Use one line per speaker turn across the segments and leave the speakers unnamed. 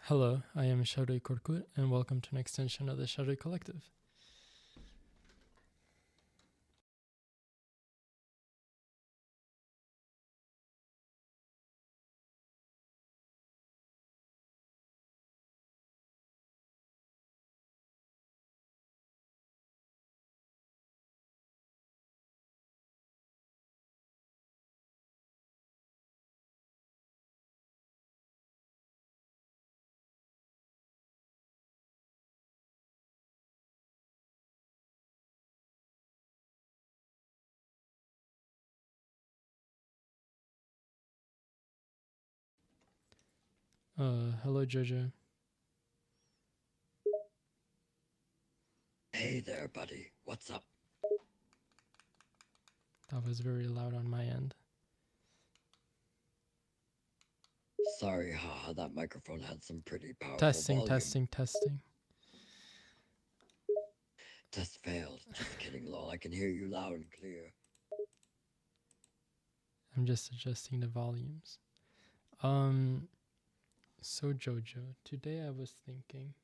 Hello, I am Shadow Korkut, and welcome to an extension of the Shadow Collective. Hello Jojo.
Hey there, buddy. What's up?
That was very loud on my end.
Sorry, haha, that microphone had some pretty powerful
Testing,
volume.
testing.
Test failed. Just kidding, lol. I can hear you loud and clear.
I'm just adjusting the volumes. So Jojo, today I was thinking,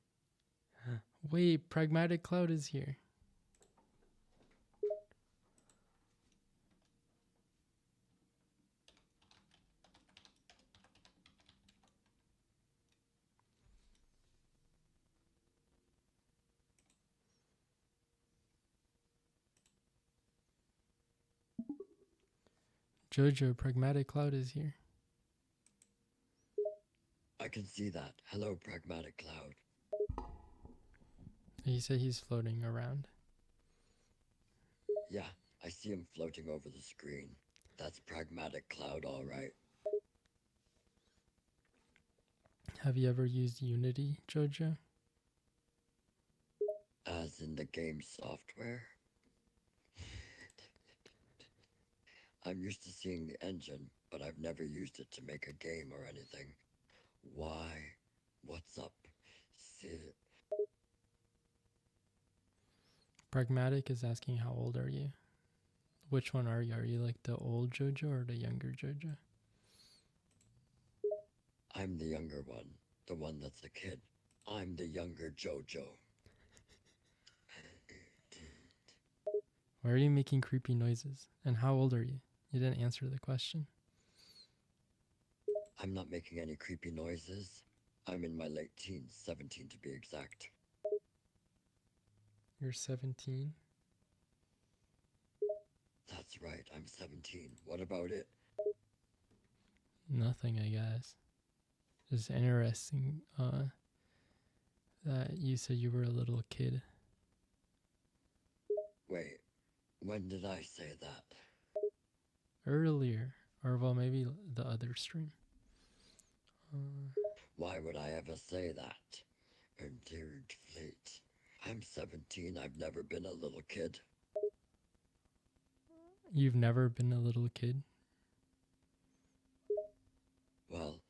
wait, Pragmatic Cloud is here. Jojo, Pragmatic Cloud is here.
I can see that. Hello, Pragmatic Cloud.
He said he's floating around.
Yeah, I see him floating over the screen. That's Pragmatic Cloud, alright.
Have you ever used Unity, Jojo?
As in the game software? I'm used to seeing the engine, but I've never used it to make a game or anything. Why? What's up, Sid?
Pragmatic is asking how old are you? Which one are you? Are you like the old Jojo or the younger Jojo?
I'm the younger one, the one that's a kid. I'm the younger JoJo.
Why are you making creepy noises? And how old are you? You didn't answer the question.
I'm not making any creepy noises. I'm in my late teens, 17 to be exact.
You're 17?
That's right, I'm 17. What about it?
Nothing, I guess. It's interesting that you said you were a little kid.
Wait, when did I say that?
Earlier. Or, well, maybe the other stream.
Why would I ever say that? Endeared fleet. I'm 17, I've never been a little kid.
You've never been a little kid?
Well,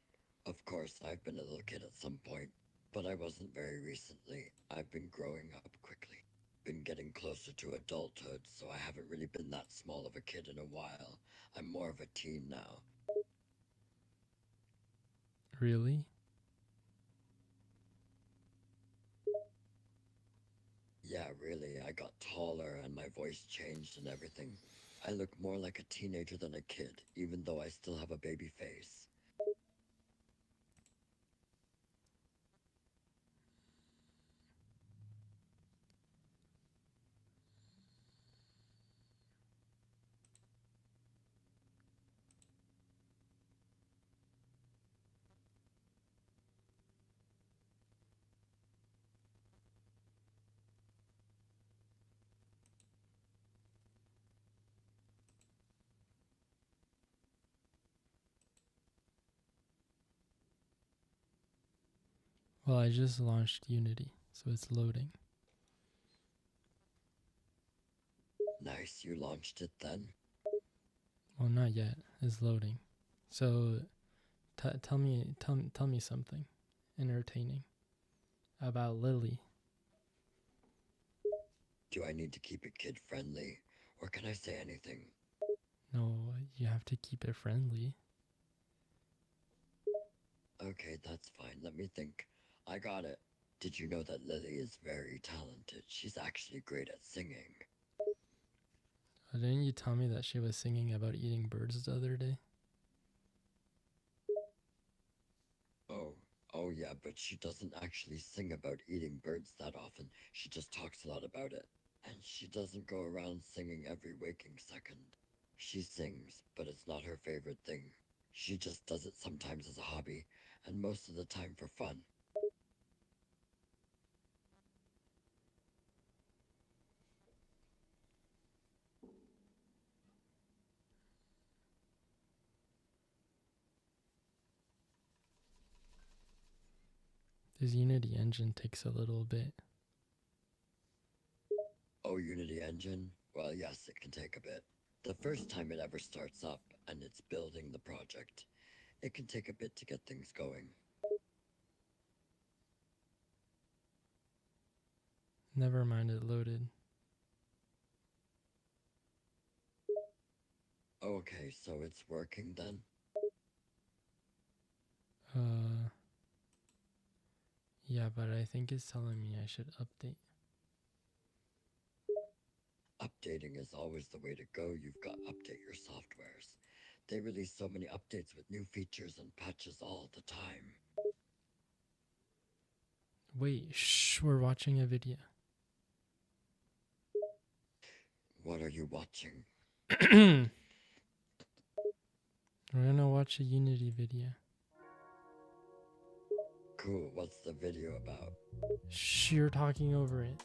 of course, I've been a little kid at some point, but I wasn't very recently. I've been growing up quickly. Been getting closer to adulthood, so I haven't really been that small of a kid in a while. I'm more of a teen now.
Really?
Yeah, really, I got taller and my voice changed and everything. I look more like a teenager than a kid, even though I still have a baby face.
Well, I just launched Unity, so it's loading.
Nice, you launched it then?
Well, not yet. It's loading. So, tell me something entertaining about Lily.
Do I need to keep it kid friendly, or can I say anything?
No, you have to keep it friendly.
Okay, that's fine. Let me think. I got it. Did you know that Lily is very talented? She's actually great at singing.
Didn't you tell me that she was singing about eating birds the other day?
Oh yeah, but she doesn't actually sing about eating birds that often. She just talks a lot about it. And she doesn't go around singing every waking second. She sings, but it's not her favorite thing. She just does it sometimes as a hobby, and most of the time for fun.
This Unity engine takes a little bit.
Oh, Unity Engine? Well, yes, it can take a bit. The first time it ever starts up and it's building the project, it can take a bit to get things going.
Never mind, it loaded.
Okay, so it's working then?
Yeah, but I think it's telling me I should update.
Updating is always the way to go. You've got to update your softwares. They release so many updates with new features and patches all the time.
Wait, shh, we're watching a video.
What are you watching?
We're gonna watch a Unity video.
Cool, what's the video about?
Shh, you're talking over it.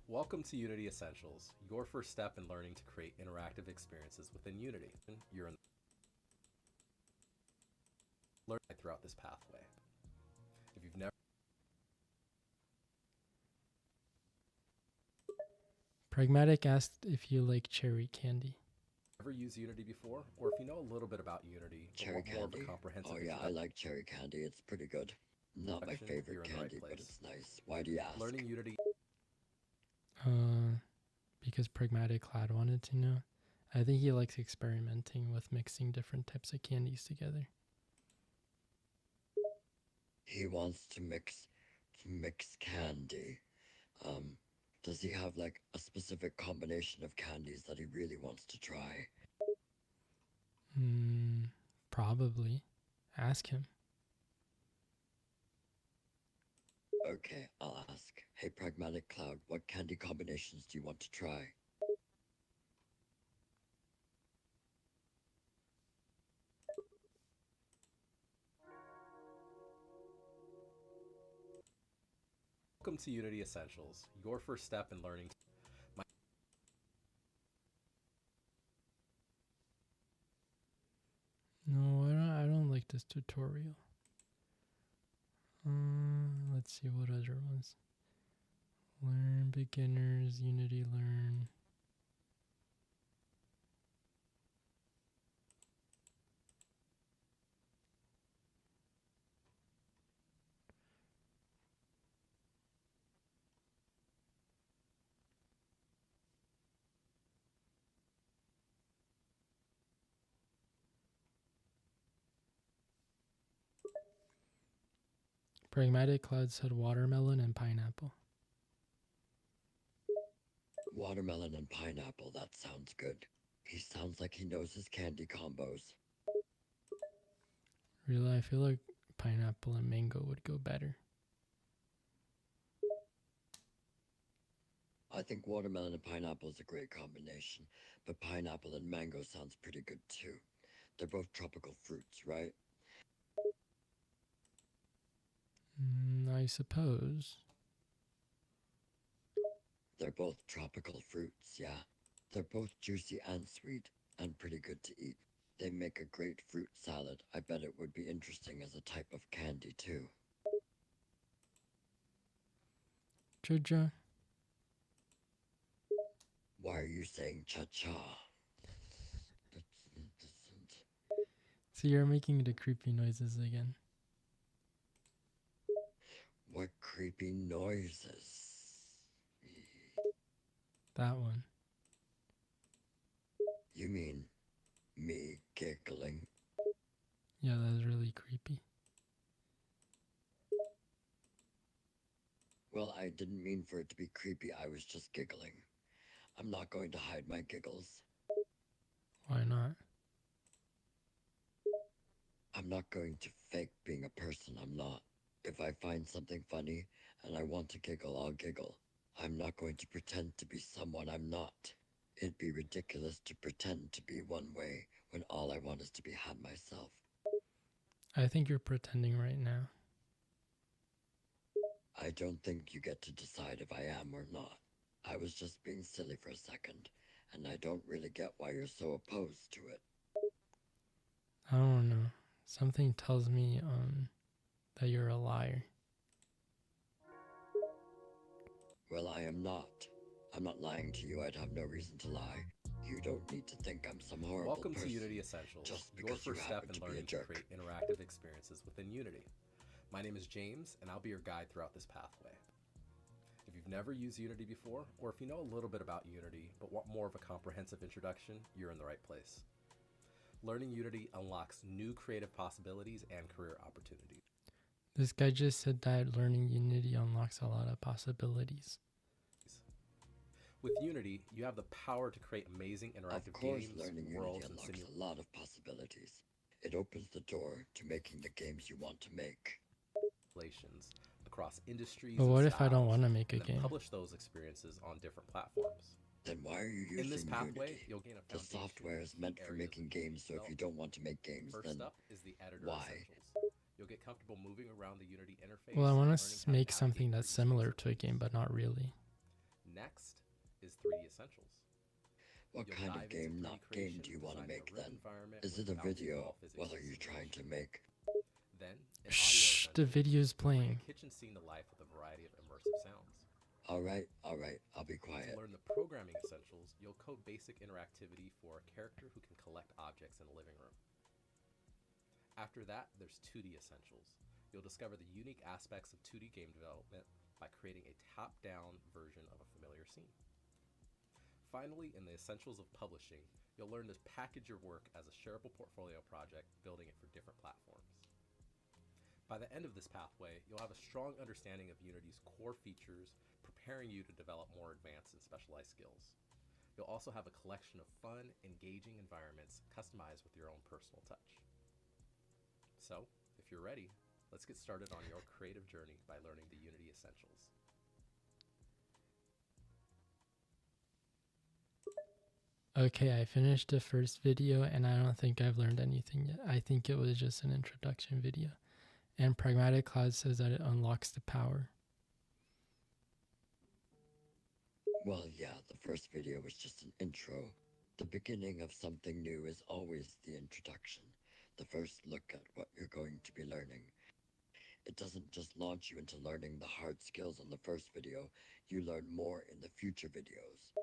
Welcome to Unity Essentials, your first step in learning to create interactive experiences within Unity. You're in learning throughout this pathway. If you've never
Pragmatic asked if you like cherry candy.
used Unity before, or if you know a little bit about Unity, but
Cherry
want more of a
candy?
comprehensive
Oh yeah, I like cherry candy. It's pretty good. Not my
introduction,
favorite
you're in the right
candy, but
place.
it's nice. Why do you ask?
Learning Unity
Because Pragmatic Lad wanted to know. I think he likes experimenting with mixing different types of candies together.
He wants to mix candy. Does he have like a specific combination of candies that he really wants to try?
Probably. Ask him.
Okay, I'll ask. Hey, Pragmatic Cloud, what candy combinations do you want to try?
Welcome to Unity Essentials, your first step in learning.
No, I don't like this tutorial. Let's see what other ones. Learn beginners, Unity learn. Pragmatic Cloud said watermelon and pineapple.
Watermelon and pineapple, that sounds good. He sounds like he knows his candy combos.
Really, I feel like pineapple and mango would go better.
I think watermelon and pineapple is a great combination, but pineapple and mango sounds pretty good too. They're both tropical fruits, right?
I suppose.
They're both tropical fruits, yeah. They're both juicy and sweet, and pretty good to eat. They make a great fruit salad. I bet it would be interesting as a type of candy too.
Jojo.
Why are you saying cha-cha?
So you're making the creepy noises again.
What creepy noises?
That one.
You mean me giggling?
Yeah, that's really creepy.
Well, I didn't mean for it to be creepy, I was just giggling. I'm not going to hide my giggles.
Why not?
I'm not going to fake being a person I'm not. If I find something funny and I want to giggle, I'll giggle. I'm not going to pretend to be someone I'm not. It'd be ridiculous to pretend to be one way when all I want is to be myself.
I think you're pretending right now.
I don't think you get to decide if I am or not. I was just being silly for a second, and I don't really get why you're so opposed to it.
I don't know. Something tells me that you're a liar.
Well, I am not. I'm not lying to you. I'd have no reason to lie. You don't need to think I'm some horrible
Welcome
person
to Unity Essentials,
just
your
because you
first step
happen
in
to be a
learning to
jerk.
create interactive experiences within Unity. My name is James, and I'll be your guide throughout this pathway. If you've never used Unity before, or if you know a little bit about Unity but want more of a comprehensive introduction, you're in the right place. Learning Unity unlocks new creative possibilities and career opportunities.
This guy just said that learning Unity unlocks a lot of possibilities.
With Unity, you have the power to create amazing interactive
Of course,
games,
learning
worlds,
Unity
and
unlocks a lot of possibilities. It opens the door to making the games you want to make.
simulations across industries
But
and
what if I don't
styles,
want to make a
and then
game?
publish those experiences on different platforms.
Then why are you using
In this pathway,
Unity?
you'll gain a
The
foundation
software
in
is
key
meant for
areas
making
of
games, so if you
development.
don't want to make games,
First
then
up is the editor
why?
essentials. You'll get comfortable moving around the Unity interface.
Well, I want
learning
to
how
make
navigate
something that's
3D
similar
spaces.
to a game, but not really.
Next is 3D essentials.
What
You'll
kind of
dive into
game,
3D
not game,
creation,
do you want to
designing a
make
room
then?
environment
Is it a
with bouncy
video?
ball physics
What are
and
you trying to
simulation.
make?
Then, in audio
Shh, the
essentials,
video's
you'll bring
playing.
a kitchen scene to life with a variety of immersive sounds.
Alright, I'll be
To
quiet.
learn the programming essentials, you'll code basic interactivity for a character who can collect objects in a living room. After that, there's 2D essentials. You'll discover the unique aspects of 2D game development by creating a top-down version of a familiar scene. Finally, in the essentials of publishing, you'll learn to package your work as a shareable portfolio project, building it for different platforms. By the end of this pathway, you'll have a strong understanding of Unity's core features, preparing you to develop more advanced and specialized skills. You'll also have a collection of fun, engaging environments customized with your own personal touch. So, if you're ready, let's get started on your creative journey by learning the Unity essentials.
Okay, I finished the first video and I don't think I've learned anything yet. I think it was just an introduction video. And Pragmatic Cloud says that it unlocks the power.
Well, yeah, the first video was just an intro. The beginning of something new is always the introduction, the first look at what you're going to be learning. It doesn't just launch you into learning the hard skills on the first video, you learn more in the future videos.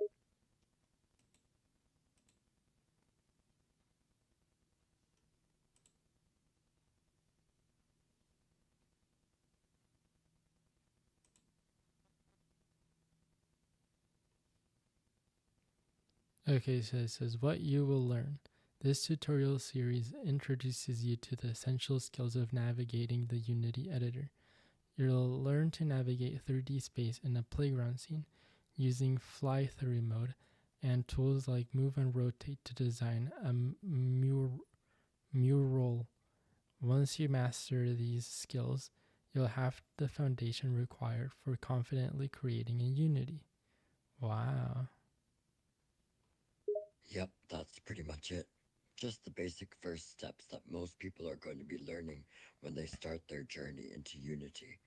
Okay, so it says what you will learn. This tutorial series introduces you to the essential skills of navigating the Unity editor. You'll learn to navigate 3D space in a playground scene using fly-through mode and tools like move and rotate to design a mural. Once you master these skills, you'll have the foundation required for confidently creating in Unity. Wow.
Yep, that's pretty much it. Just the basic first steps that most people are going to be learning when they start their journey into Unity.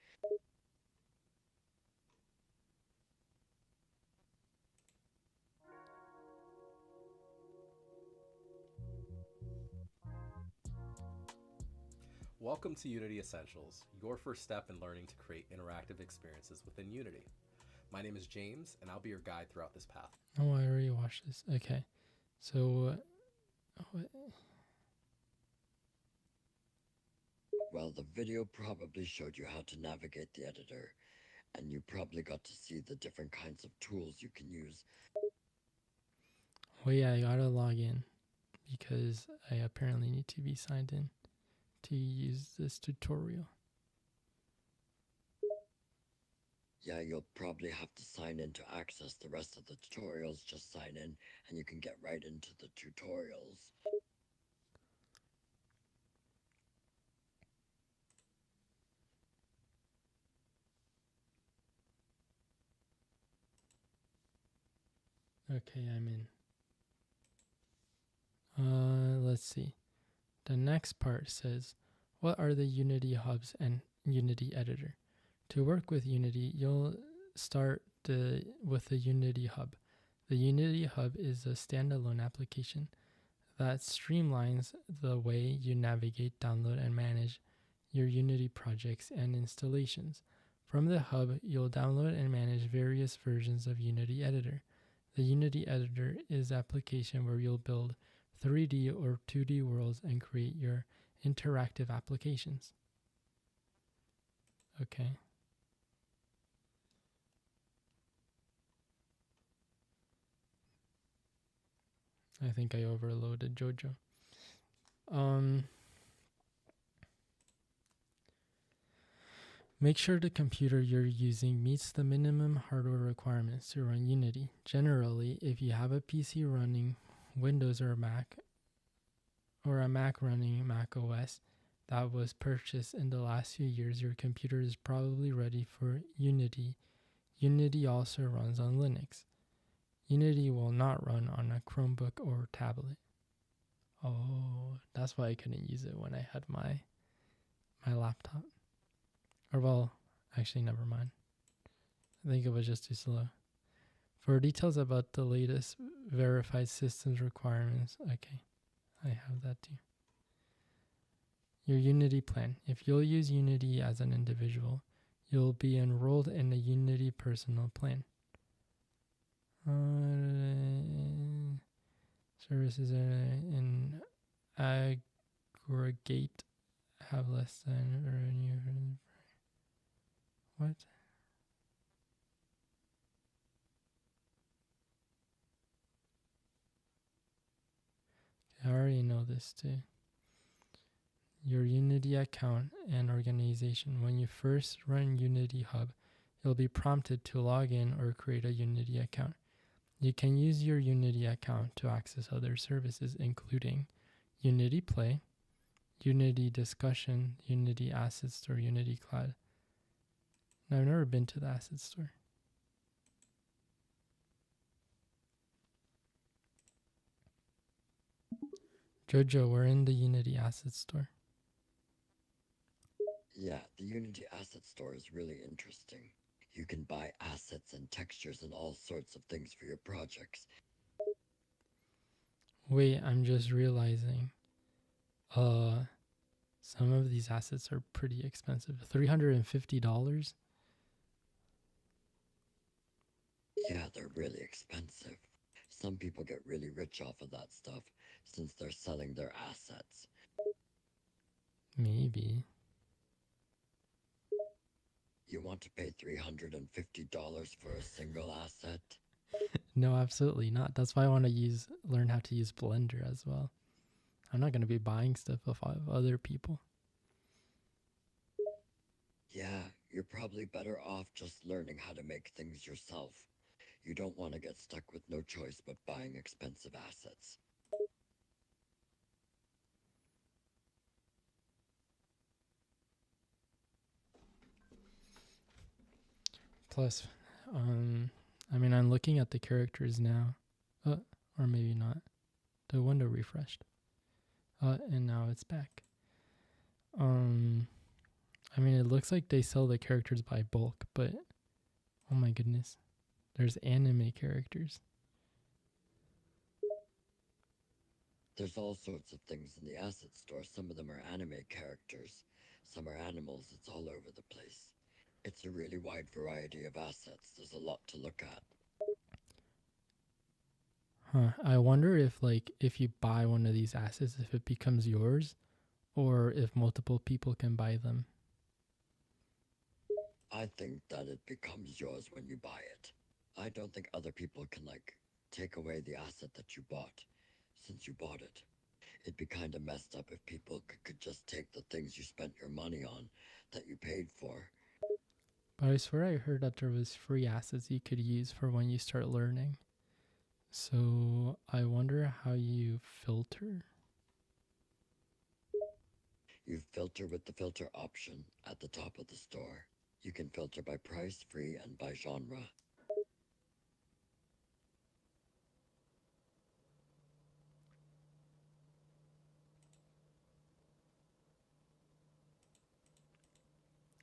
Welcome to Unity Essentials, your first step in learning to create interactive experiences within Unity. My name is James, and I'll be your guide throughout this path.
Oh, I already watched this. Okay. So,
Well, the video probably showed you how to navigate the editor, and you probably got to see the different kinds of tools you can use.
well, yeah, I gotta log in because I apparently need to be signed in to use this tutorial.
Yeah, you'll probably have to sign in to access the rest of the tutorials. Just sign in and you can get right into the tutorials.
Okay, I'm in. Let's see. The next part says, what are the Unity hubs and Unity editor? To work with Unity, you'll start with the Unity hub. The Unity hub is a standalone application that streamlines the way you navigate, download, and manage your Unity projects and installations. From the hub, you'll download and manage various versions of Unity Editor. The Unity Editor is an application where you'll build 3D or 2D worlds and create your interactive applications. Okay. I think I overloaded Jojo. Make sure the computer you're using meets the minimum hardware requirements to run Unity. Generally, if you have a PC running Windows or Mac, or a Mac running Mac OS that was purchased in the last few years, your computer is probably ready for Unity. Unity also runs on Linux. Unity will not run on a Chromebook or tablet. Oh, that's why I couldn't use it when I had my laptop. Or well, actually never mind. I think it was just too slow. For details about the latest verified systems requirements, okay, I have that too. Your Unity plan. If you'll use Unity as an individual, you'll be enrolled in a Unity personal plan. Services in aggregate have less than revenue. What? I already know this too. Your Unity account and organization. When you first run Unity Hub, you'll be prompted to log in or create a Unity account. You can use your Unity account to access other services, including Unity Play, Unity Discussion, Unity Asset Store, Unity Cloud. Now, I've never been to the Asset Store. Jojo, we're in the Unity Asset Store.
Yeah, the Unity Asset Store is really interesting. You can buy assets and textures and all sorts of things for your projects.
Wait, I'm just realizing. Some of these assets are pretty expensive. $350?
Yeah, they're really expensive. Some people get really rich off of that stuff since they're selling their assets.
Maybe.
You want to pay $350 for a single asset?
No, absolutely not. That's why I want to learn how to use Blender as well. I'm not going to be buying stuff off of other people.
Yeah, you're probably better off just learning how to make things yourself. You don't want to get stuck with no choice but buying expensive assets.
Plus, I'm looking at the characters now. Or maybe not. The window refreshed. And now it's back. It looks like they sell the characters by bulk, but oh my goodness. There's anime characters.
There's all sorts of things in the asset store. Some of them are anime characters, some are animals. It's all over the place. It's a really wide variety of assets. There's a lot to look at.
Huh. I wonder if you buy one of these assets, if it becomes yours, or if multiple people can buy them.
I think that it becomes yours when you buy it. I don't think other people can, take away the asset that you bought since you bought it. It'd be kind of messed up if people could just take the things you spent your money on that you paid for.
But I swear I heard that there was free assets you could use for when you start learning. So I wonder how you filter.
You filter with the filter option at the top of the store. You can filter by price, free, and by genre.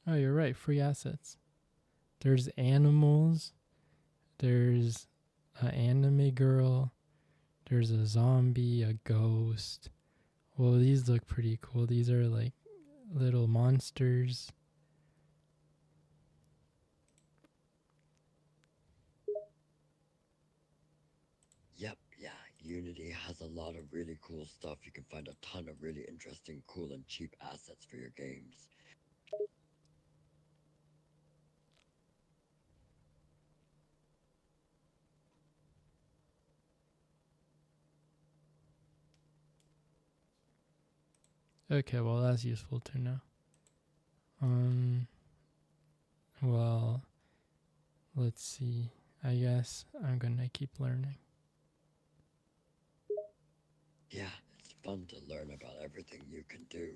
Oh, you're right. Free assets. There's animals. There's an anime girl. There's a zombie, a ghost. Well, these look pretty cool. These are like little monsters.
Yep, yeah, Unity has a lot of really cool stuff. You can find a ton of really interesting, cool, and cheap assets for your games.
Okay, well, that's useful to know. Well, let's see. I guess I'm gonna keep learning.
Yeah, it's fun to learn about everything you can do.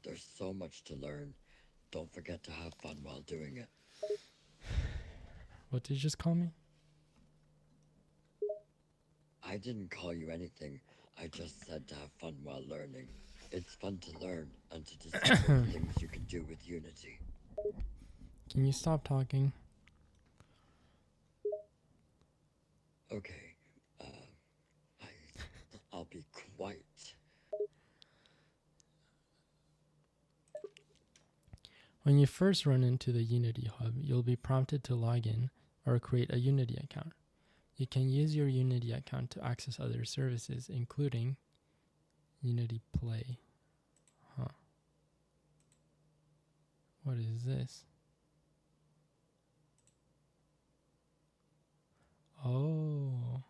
There's so much to learn. Don't forget to have fun while doing it.
What did you just call me?
I didn't call you anything. I just said to have fun while learning. It's fun to learn and to discover the things you can do with Unity.
Can you stop talking?
Okay, I'll be quiet.
When you first run into the Unity hub, you'll be prompted to log in or create a Unity account. You can use your Unity account to access other services, including Unity Play. Huh. What is this? Oh.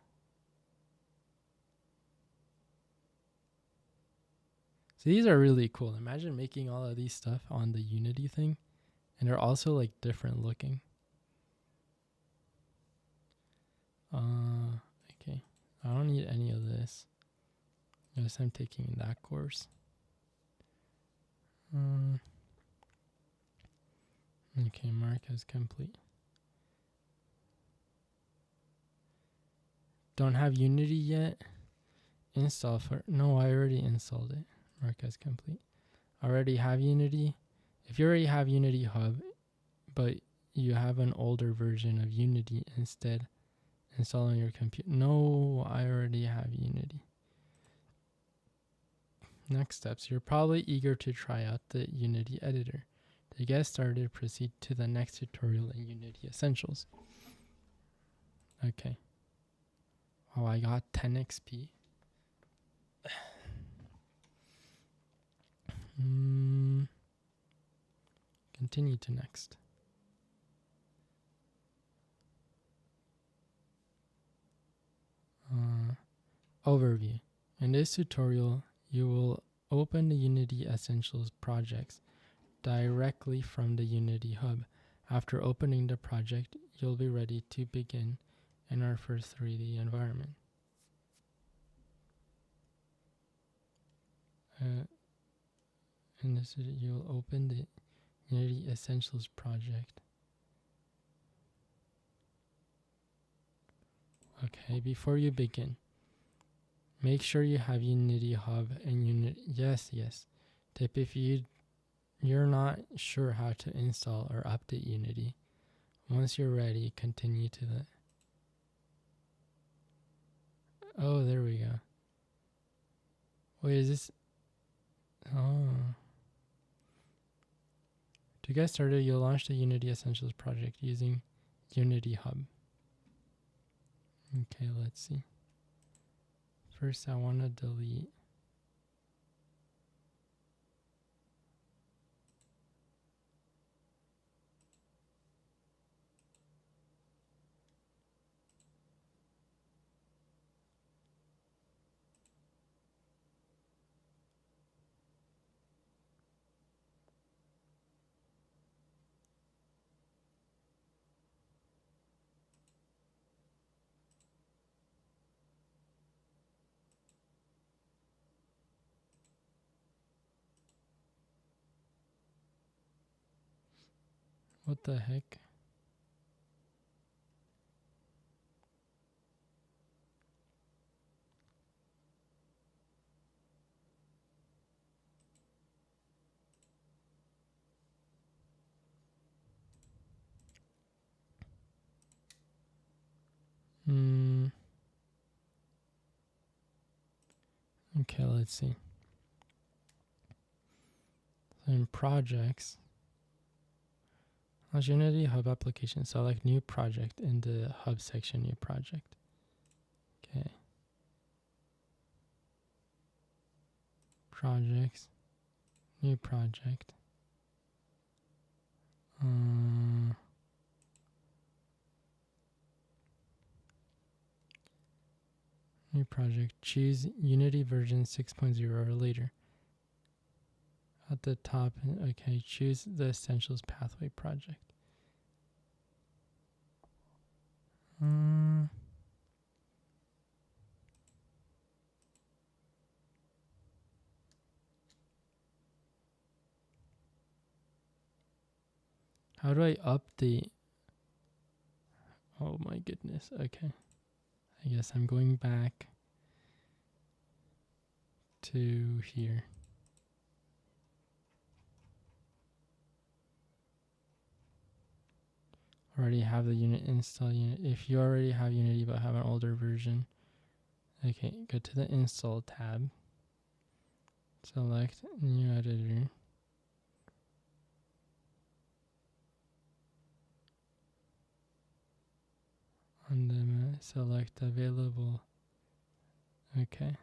So these are really cool. Imagine making all of these stuff on the Unity thing. And they're also like different looking. Okay. I don't need any of this. Yes, I'm taking that course. Okay, mark as complete. Don't have Unity yet? Install for, no, I already installed it. Mark as complete. Already have Unity. If you already have Unity Hub, but you have an older version of Unity instead, install on your computer. No, I already have Unity. Next steps. You're probably eager to try out the Unity editor. To get started, proceed to the next tutorial in Unity Essentials. Okay. Oh, I got 10 XP. Continue to next. Overview. In this tutorial, you will open the Unity Essentials projects directly from the Unity Hub. After opening the project, you'll be ready to begin in our first 3D environment. In this, you'll open the Unity Essentials project. Okay, before you begin, make sure you have Unity Hub and Unity. Yes. Tip: if you're not sure how to install or update Unity, once you're ready, continue to the. Oh, there we go. Wait, is this? Oh. To get started, you'll launch the Unity Essentials project using Unity Hub. Okay, let's see. First, I want to delete. What the heck? Okay, let's see. So in projects, launch Unity Hub application. Select new project in the Hub section, new project. Okay. Projects, new project. New project. Choose Unity version 6.0 or later. At the top, okay, choose the Essentials Pathway project. How do I update? Oh my goodness. Okay. I guess I'm going back to here. Already have the unit install unit. If you already have Unity but have an older version, okay, go to the install tab. Select new editor. And then select available. Okay.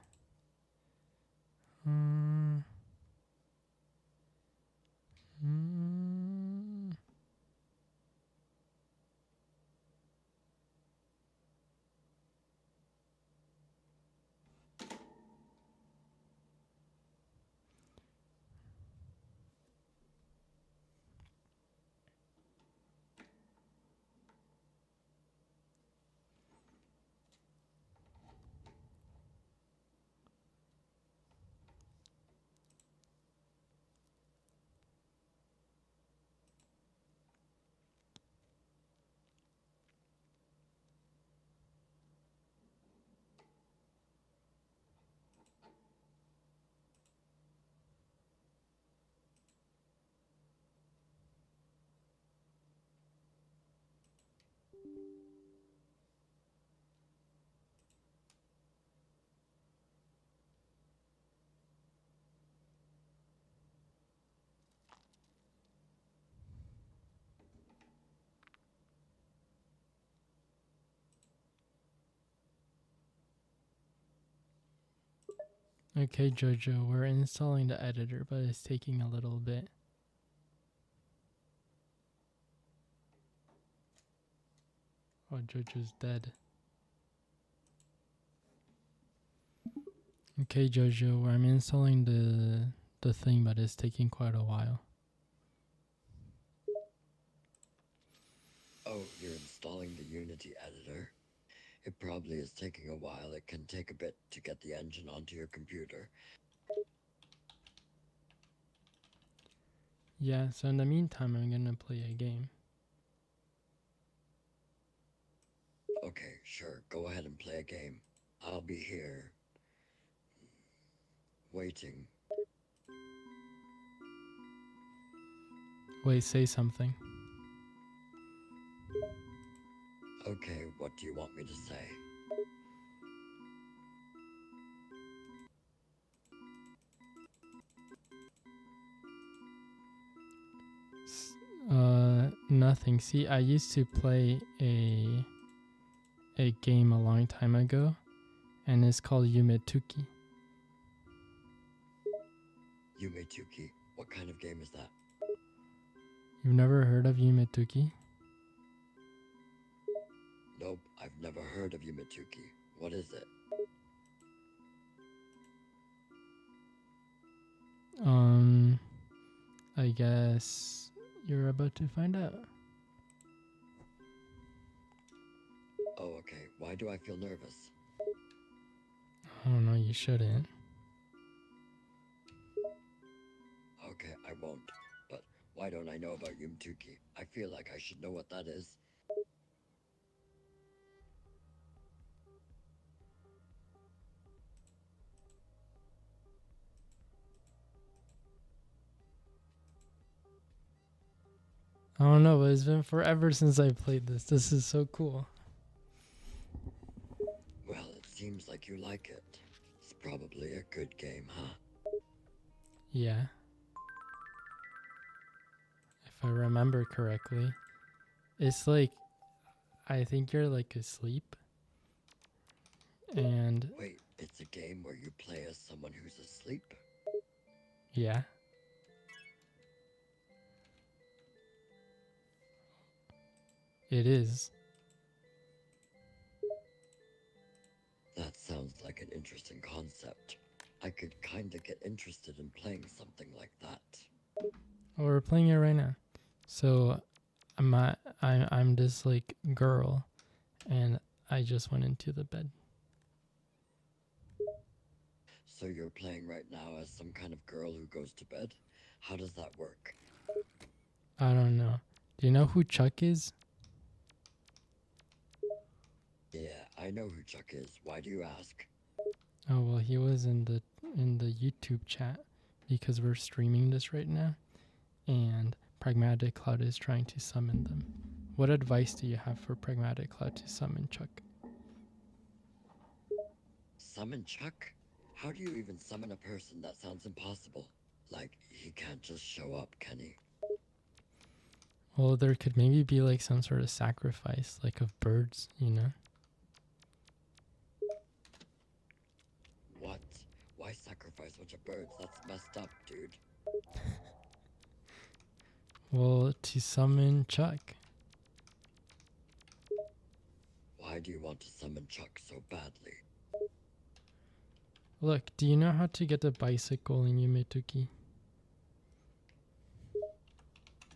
Okay, Jojo, we're installing the editor, but it's taking a little bit. Oh, Jojo's dead. Okay, Jojo, I'm installing the thing, but it's taking quite a while.
Oh, you're installing the Unity editor? It probably is taking a while. It can take a bit to get the engine onto your computer.
Yeah, so in the meantime, I'm gonna play a game.
Okay, sure. Go ahead and play a game. I'll be here. Waiting.
Wait, say something.
Okay, what do you want me to say?
Nothing. See, I used to play a game a long time ago, and it's called Yumetuki.
Yumetuki. What kind of game is that?
You've never heard of Yumetuki?
Nope, I've never heard of Yumetuki. What is it?
I guess you're about to find out.
Oh, okay. Why do I feel nervous?
I don't know, you shouldn't.
Okay, I won't. But Why don't I know about Yumtuki? I feel like I should know what that is.
I don't know, but it's been forever since I played this. This is so cool.
Well, it seems like you like it. It's probably a good game, huh?
Yeah. If I remember correctly. It's like, I think you're like asleep. And
Wait, it's a game where you play as someone who's asleep?
yeah. It is.
That sounds like an interesting concept. I could kinda get interested in playing something like that.
Well, we're playing it right now. So I'm this like girl, and I just went into the bed.
So you're playing right now as some kind of girl who goes to bed? How does that work?
I don't know. Do you know who Chuck is?
Yeah, I know who Chuck is. Why do you ask?
Oh well, he was in the YouTube chat because we're streaming this right now, and Pragmatic Cloud is trying to summon them. What advice do you have for Pragmatic Cloud to summon Chuck?
Summon Chuck? How do you even summon a person? That sounds impossible. Like, he can't just show up, can he?
Well, there could maybe be like some sort of sacrifice, like of birds, you know?
What? Why sacrifice a bunch of birds? That's messed up, dude.
Well, to summon Chuck.
Why do you want to summon Chuck so badly?
Look, do you know how to get a bicycle in Yumetuki?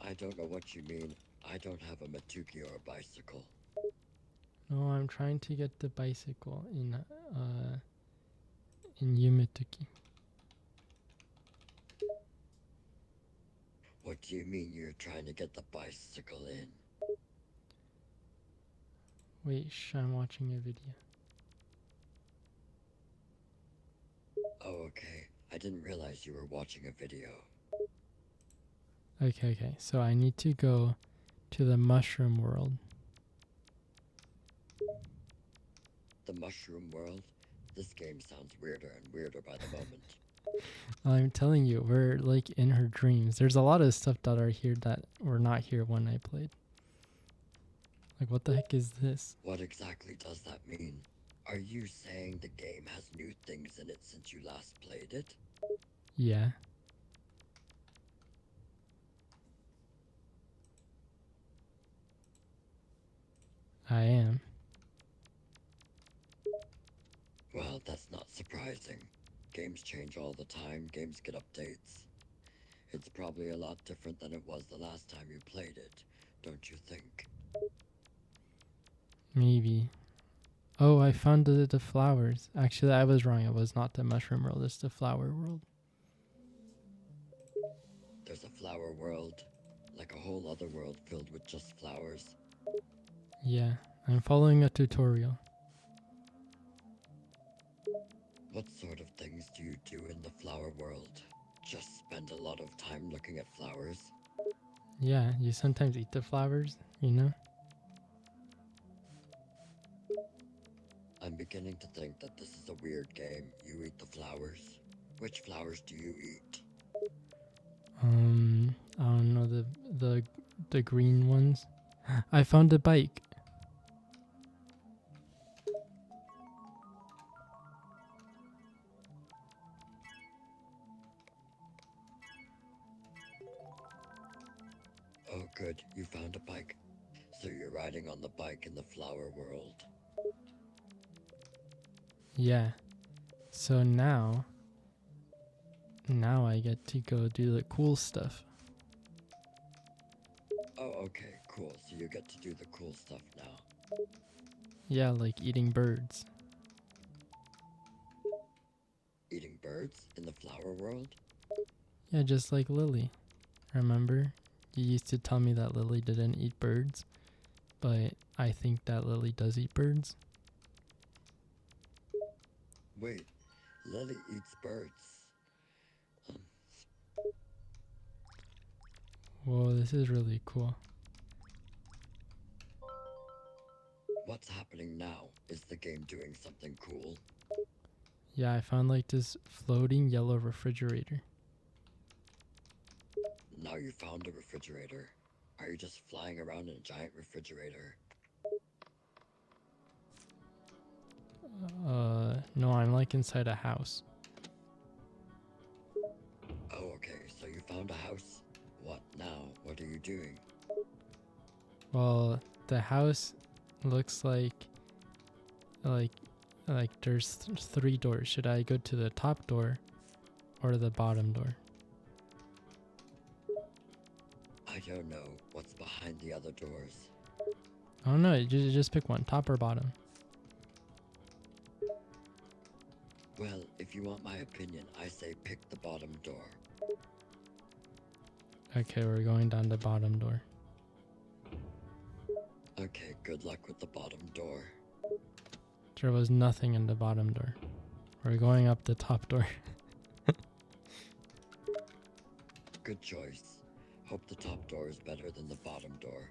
I don't know what you mean. I don't have a Matuki or a bicycle.
No, I'm trying to get the bicycle in Yumetuki.
What do you mean you're trying to get the bicycle in?
Wait, I'm watching a video.
Oh, okay. I didn't realize you were watching a video.
Okay. So I need to go to the mushroom world.
The mushroom world? This game sounds weirder and weirder by the moment.
I'm telling you, we're like in her dreams. There's a lot of stuff that are here that were not here when I played. Like, what the heck is this?
What exactly does that mean? Are you saying the game has new things in it since you last played it?
Yeah. I am.
Well, that's not surprising. Games change all the time, games get updates. It's probably a lot different than it was the last time you played it, don't you think?
Maybe. Oh, I found the flowers. Actually, I was wrong. It was not the mushroom world. It's the flower world.
There's a flower world, like a whole other world filled with just flowers.
Yeah, I'm following a tutorial.
What sort of things do you do in the flower world? Just spend a lot of time looking at flowers?
Yeah, you sometimes eat the flowers, you know?
I'm beginning to think that this is a weird game. You eat the flowers. Which flowers do you eat?
I don't know, the green ones. I found a bike.
Oh good, you found a bike. So you're riding on the bike in the flower world.
Yeah. So now I get to go do the cool stuff.
Oh okay, cool. So you get to do the cool stuff now.
Yeah, like eating birds.
Eating birds in the flower world?
Yeah, just like Lily. Remember? You used to tell me that Lily didn't eat birds, but I think that Lily does eat birds.
Wait, Lily eats birds.
Whoa, this is really cool.
What's happening now? Is the game doing something cool?
Yeah, I found like this floating yellow refrigerator.
Now you found a refrigerator. Are you just flying around in a giant refrigerator?
No, I'm like inside a house.
Oh, okay, so you found a house. What now? What are you doing?
Well, the house looks like there's three doors. Should I go to the top door or the bottom door?
I don't know what's behind the other doors.
I don't know. You just pick one, top or bottom.
Well, if you want my opinion, I say pick the bottom door.
Okay, we're going down the bottom door.
Okay, good luck with the bottom door.
There was nothing in the bottom door. We're going up the top door.
Good choice. Hope the top door is better than the bottom door.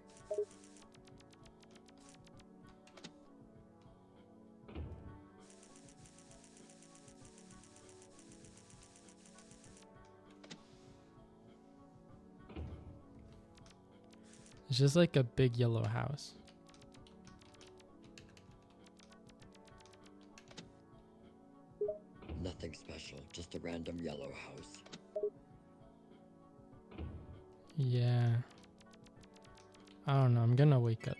It's just like a big yellow house.
Nothing special, just a random yellow house.
Yeah. I don't know. I'm gonna wake up.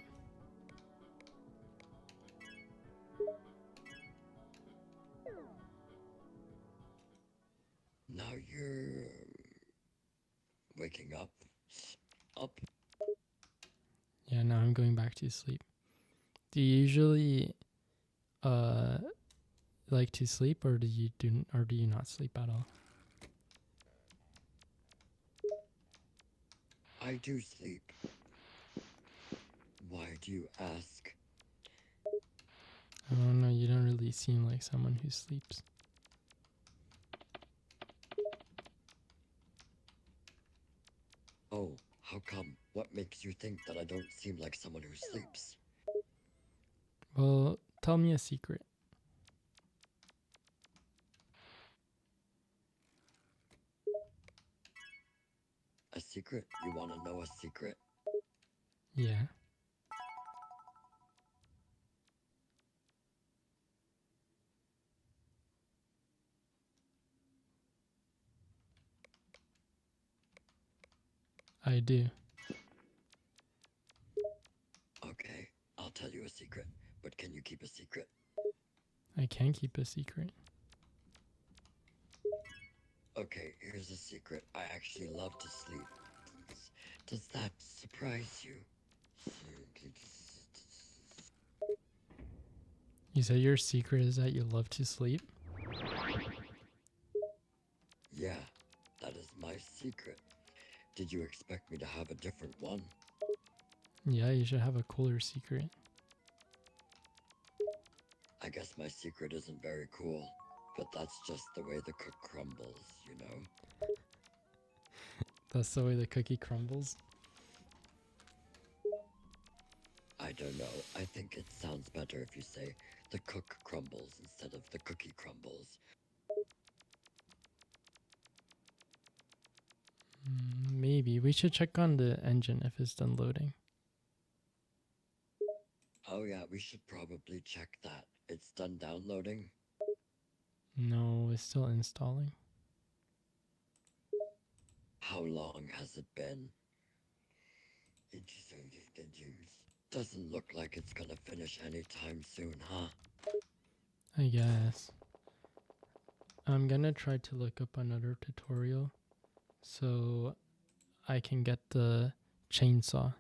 Now you're waking up. Up.
Yeah, now I'm going back to sleep. Do you usually like to sleep, or do you not sleep at all?
I do sleep. Why do you ask?
I don't know. You don't really seem like someone who sleeps.
Oh, how come? What makes you think that I don't seem like someone who sleeps?
Well, tell me a secret.
A secret? You want to know a secret?
Yeah. I do.
Okay, I'll tell you a secret. But can you keep a secret?
I can keep a secret.
Okay, here's a secret. I actually love to sleep. Does that surprise you?
You said your secret is that you love to sleep?
Yeah, that is my secret. Did you expect me to have a different one?
Yeah, you should have a cooler secret.
I guess my secret isn't very cool, but that's just the way the cook crumbles, you know?
That's the way the cookie crumbles.
I don't know. I think it sounds better if you say the cook crumbles instead of the cookie crumbles.
Maybe. We should check on the engine if it's done loading.
Oh yeah, we should probably check that. It's done downloading.
No, it's still installing.
How long has it been? It doesn't look like it's gonna finish anytime soon, huh?
I guess. I'm gonna try to look up another tutorial so I can get the chainsaw.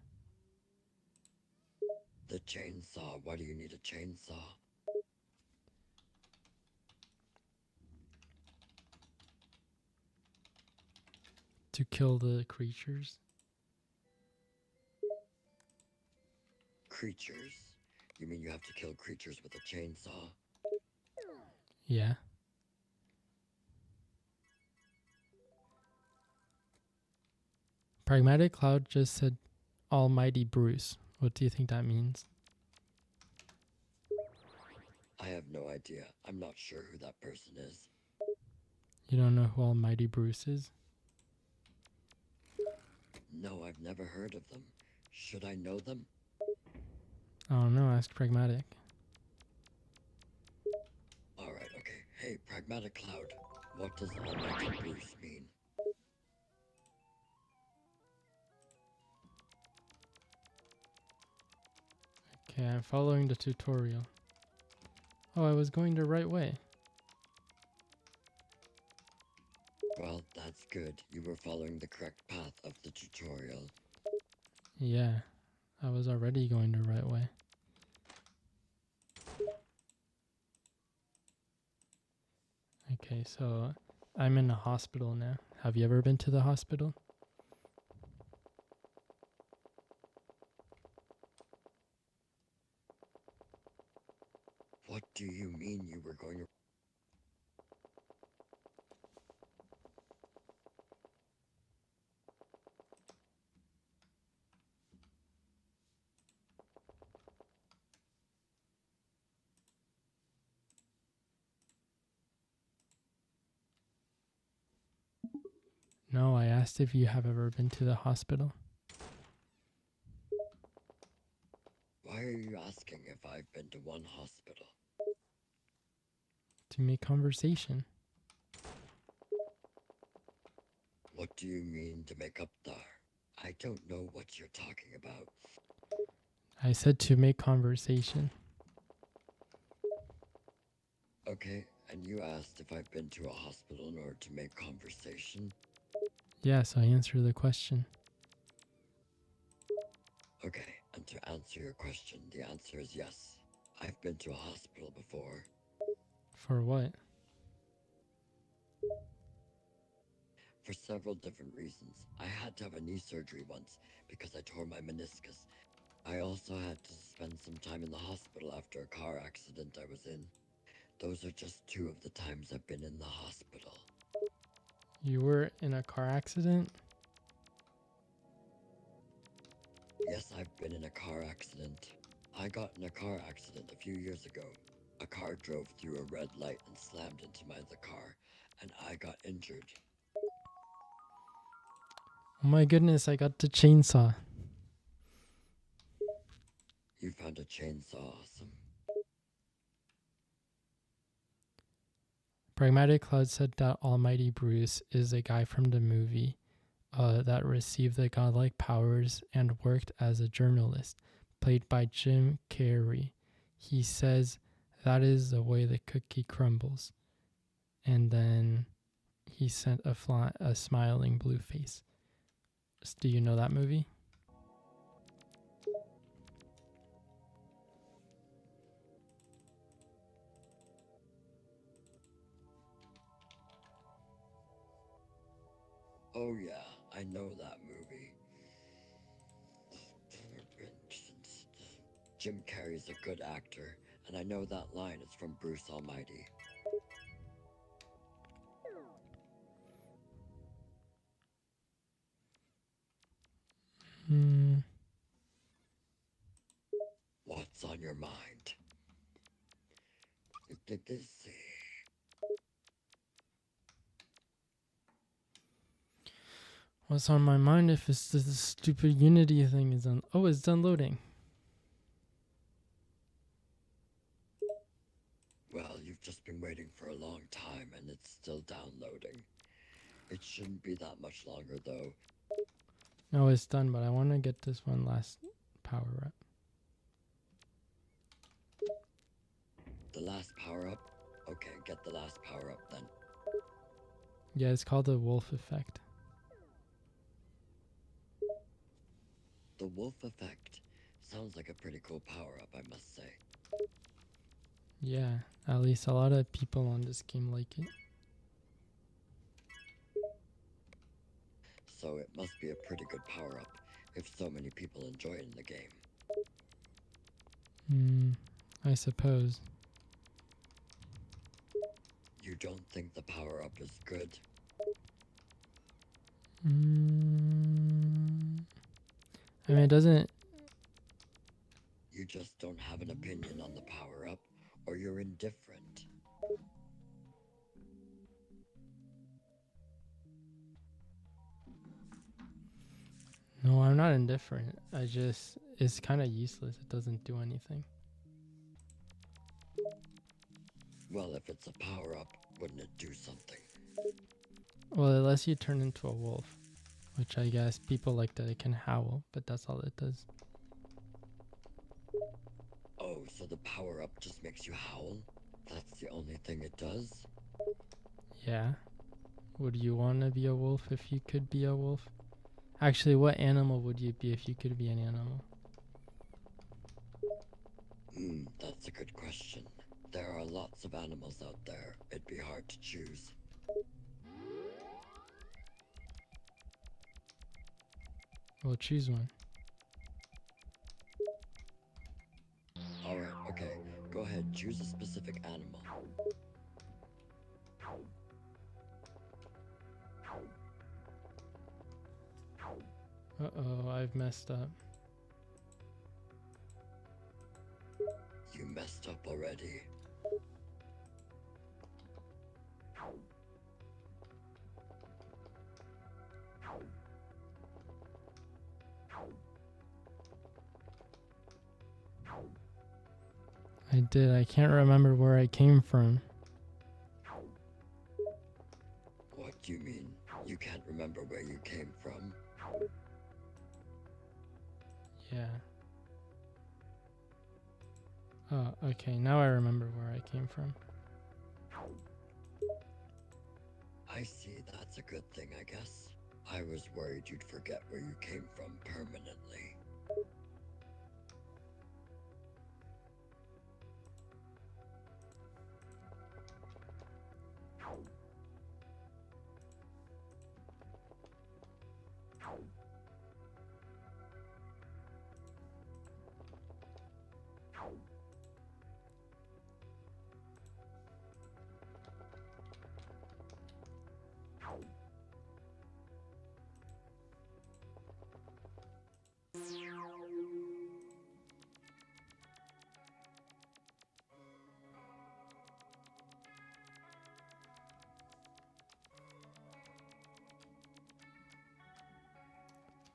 The chainsaw. Why do you need a chainsaw?
To kill the creatures.
Creatures? You mean you have to kill creatures with a chainsaw?
Yeah. Pragmatic Cloud just said Almighty Bruce. What do you think that means?
I have no idea. I'm not sure who that person is.
You don't know who Almighty Bruce is?
No, I've never heard of them. Should I know them?
I don't know, ask Pragmatic.
Alright, okay. Hey, Pragmatic Cloud. What does Almighty Bruce mean?
Okay, I'm following the tutorial. Oh, I was going the right way.
Well, that's good. You were following the correct path of the tutorial.
Yeah, I was already going the right way. Okay, so I'm in a hospital now. Have you ever been to the hospital?
What do you mean you were going to...
No, I asked if you have ever been to the hospital.
Why are you asking if I've been to one hospital?
To make conversation.
What do you mean to make up the... I don't know what you're talking about.
I said to make conversation.
Okay, and you asked if I've been to a hospital in order to make conversation?
Yeah, so I answered the question.
Okay, and to answer your question, the answer is yes. I've been to a hospital before.
For what?
For several different reasons. I had to have a knee surgery once because I tore my meniscus. I also had to spend some time in the hospital after a car accident I was in. Those are just two of the times I've been in the hospital.
You were in a car accident?
Yes, I've been in a car accident. I got in a car accident a few years ago. A car drove through a red light and slammed into the car, and I got injured.
Oh my goodness, I got the chainsaw.
You found a chainsaw, awesome.
Pragmatic Cloud said that Almighty Bruce is a guy from the movie that received the godlike powers and worked as a journalist, played by Jim Carrey. He says that is the way the cookie crumbles. And then he sent a smiling blue face. Do you know that movie?
Oh yeah, I know that movie. Jim Carrey's a good actor, and I know that line is from Bruce Almighty. What's on your mind? Let's see.
What's on my mind if it's this stupid Unity thing is on? Oh, it's done loading.
Well, you've just been waiting for a long time, and it's still downloading. It shouldn't be that much longer, though.
No, it's done, but I want to get this one last power up.
The last power-up? Okay, get the last power-up then.
Yeah, it's called the wolf effect.
The wolf effect sounds like a pretty cool power-up, I must say.
Yeah, at least a lot of people on this game like it.
So it must be a pretty good power-up if so many people enjoy it in the game.
I suppose.
You don't think the power-up is good?
I mean, it doesn't...
You just don't have an opinion on the power-up, or you're indifferent.
No, I'm not indifferent. I just... It's kind of useless. It doesn't do anything.
Well, if it's a power-up, wouldn't it do something?
Well, it lets you turn into a wolf. Which I guess people like that it can howl, but that's all it does.
Oh, so the power-up just makes you howl? That's the only thing it does?
Yeah. Would you want to be a wolf if you could be a wolf? Actually, what animal would you be if you could be an animal?
That's a good question. There are lots of animals out there. It'd be hard to choose.
Well, choose one.
Alright, okay. Go ahead, choose a specific animal.
Uh-oh, I've messed up.
You messed up already.
I did. I can't remember where I came from.
What do you mean? You can't remember where you came from?
Yeah. Oh, okay. Now I remember where I came from.
I see, that's a good thing, I guess. I was worried you'd forget where you came from permanently.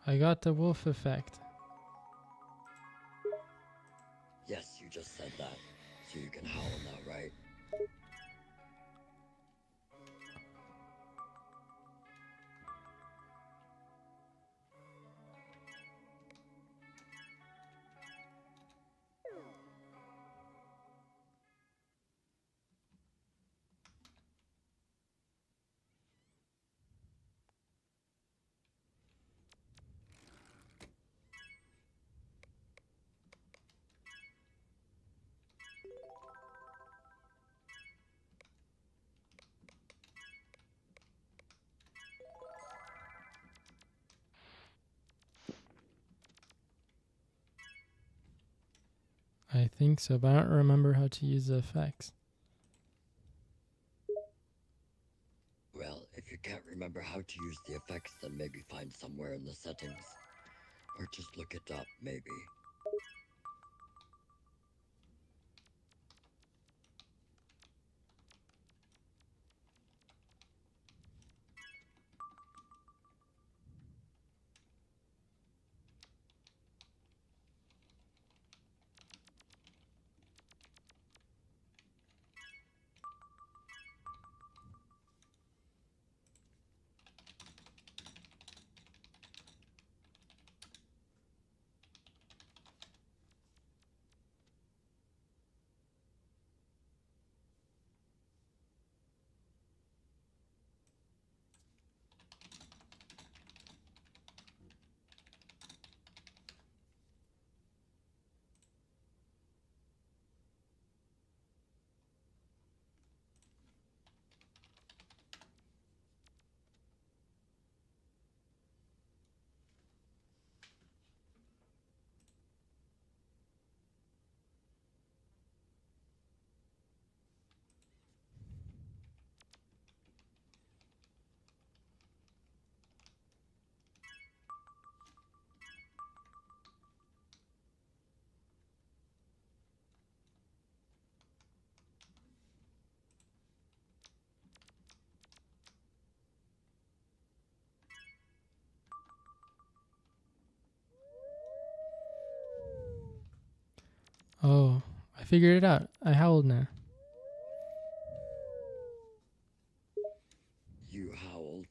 I got the wolf effect.
Yes, you just said that. So you can howl now, right?
I think so, but I don't remember how to use the effects.
Well, if you can't remember how to use the effects, then maybe find somewhere in the settings. Or just look it up, maybe.
figured it out. I howled now.
You howled.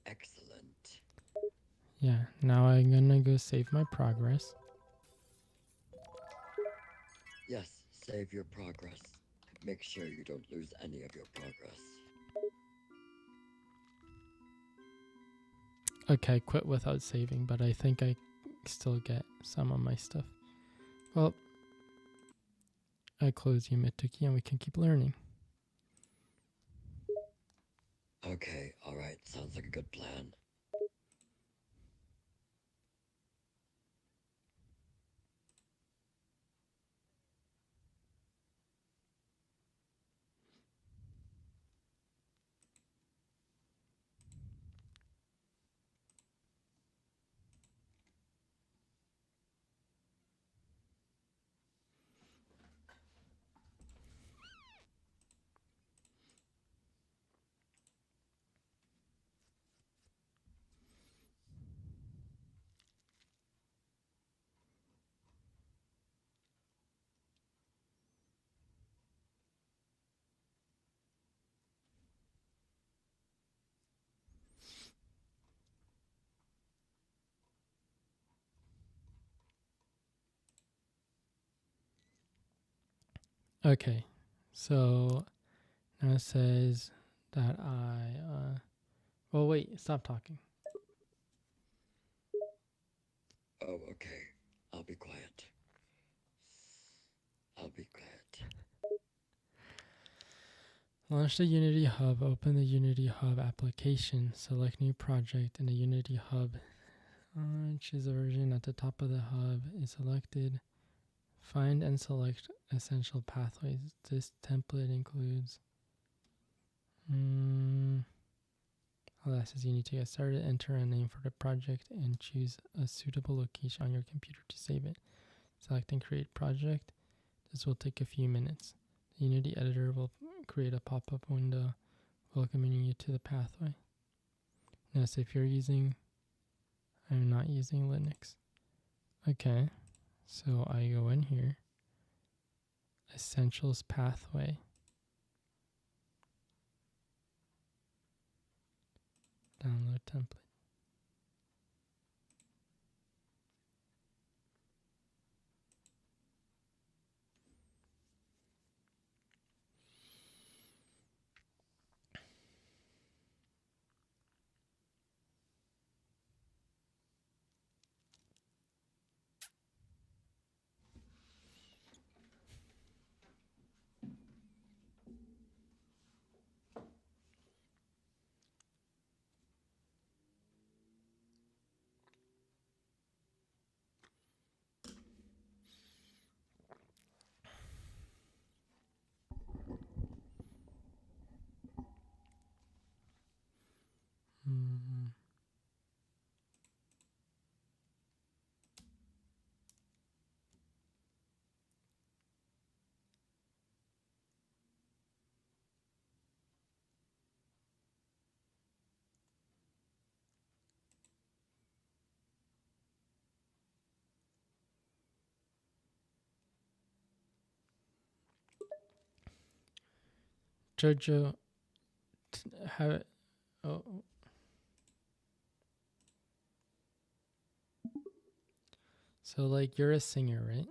Excellent.
Yeah, now I'm gonna go save my progress.
Yes, save your progress. Make sure you don't lose any of your progress.
Okay, I quit without saving, but I think I still get some of my stuff. Well, I close Yumituki and we can keep learning.
Okay, alright, sounds like a good plan.
Okay, so now it says that well, wait, stop talking.
Oh, okay. I'll be quiet. I'll be quiet.
Launch the Unity Hub, open the Unity Hub application, select new project in the Unity Hub. Choose a version at the top of the hub is selected. Find and select essential pathways. This template includes all that says you need to get started. Enter a name for the project and choose a suitable location on your computer to save it. Select and create project. This will take a few minutes. The Unity editor will create a pop-up window welcoming you to the pathway. Notice if you're using, I'm not using Linux. Okay, so I go in here, Essentials pathway. Download template. Jojo, how? Oh, so like you're a singer, right?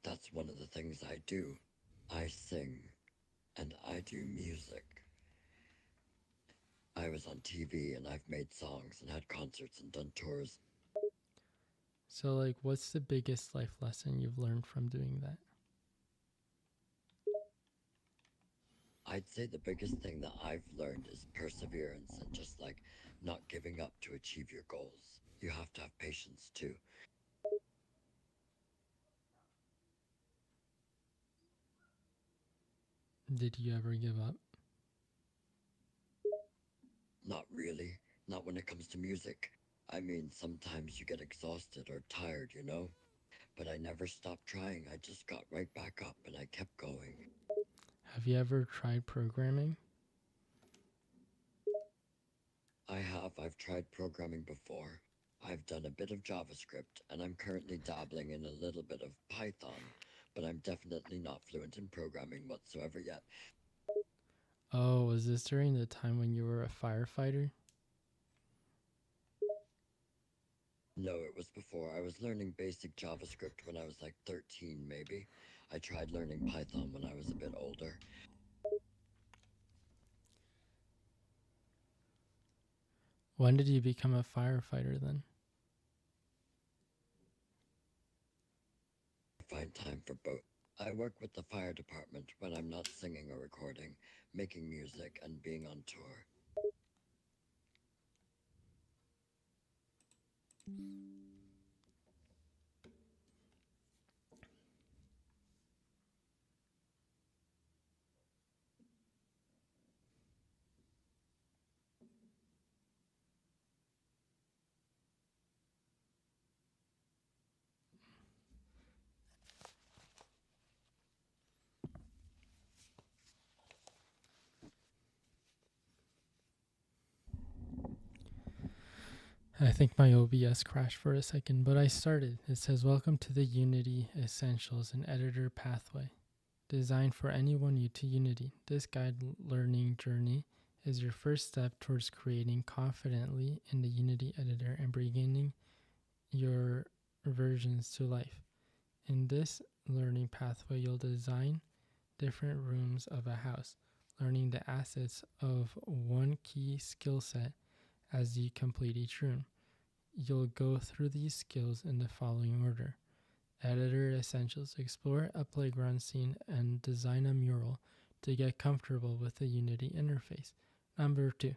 That's one of the things I do. I sing and I do music. I was on TV and I've made songs and had concerts and done tours.
So like, what's the biggest life lesson you've learned from doing that?
I'd say the biggest thing that I've learned is perseverance and just like not giving up to achieve your goals. You have to have patience too.
Did you ever give up?
Not really. Not when it comes to music. I mean, sometimes you get exhausted or tired, you know? But I never stopped trying. I just got right back up and I kept going.
Have you ever tried programming?
I've tried programming before. I've done a bit of JavaScript, and I'm currently dabbling in a little bit of Python, but I'm definitely not fluent in programming whatsoever yet.
Oh, was this during the time when you were a firefighter?
No, it was before. I was learning basic JavaScript when I was like 13, maybe. I tried learning Python when I was a bit older.
When did you become a firefighter then?
I find time for both. I work with the fire department when I'm not singing or recording, making music, and being on tour.
I think my OBS crashed for a second, but I started. It says, Welcome to the Unity Essentials and Editor Pathway, designed for anyone new to Unity. This guide learning journey is your first step towards creating confidently in the Unity editor and bringing your versions to life. In this learning pathway, you'll design different rooms of a house, learning the assets of one key skill set as you complete each room. You'll go through these skills in the following order. Editor Essentials. Explore a playground scene and design a mural to get comfortable with the Unity interface. Number 2.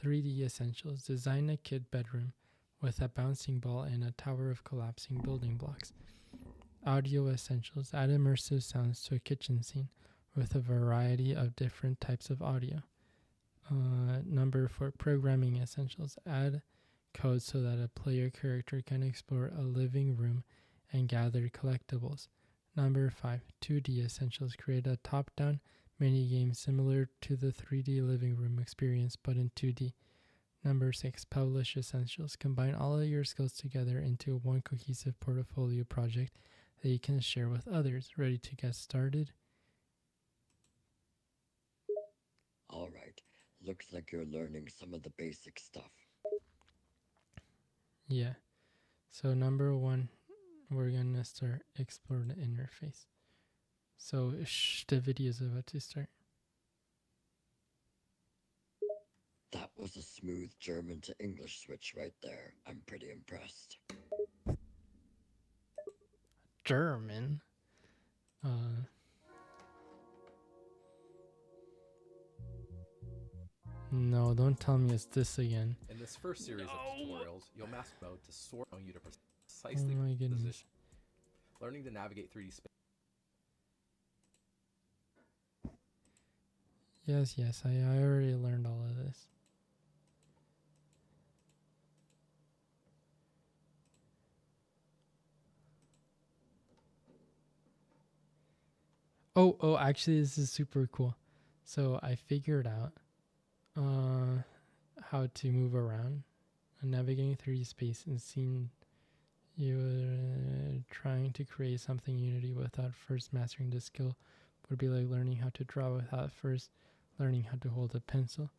3D Essentials. Design a kid bedroom with a bouncing ball and a tower of collapsing building blocks. Audio Essentials. Add immersive sounds to a kitchen scene with a variety of different types of audio. Number 4. Programming Essentials. Add code so that a player character can explore a living room and gather collectibles. Number 5. 2D Essentials. Create a top-down minigame similar to the 3D living room experience but in 2D. Number 6. Publish Essentials. Combine all of your skills together into one cohesive portfolio project that you can share with others. Ready to get started?
All right, looks like you're learning some of the basic stuff.
Yeah. So number 1, we're going to start explore the interface. So the video is about to start.
That was a smooth German to English switch right there. I'm pretty impressed.
German? No, don't tell me it's this again.
In this first series of tutorials, you'll master mode to sort on you to precisely
Oh my goodness.
position. Learning to navigate 3D space.
Yes, I already learned all of this. Oh, actually, this is super cool. So I figured out how to move around and navigating 3D space and seeing you trying to create something in Unity without first mastering the skill would be like learning how to draw without first learning how to hold a pencil.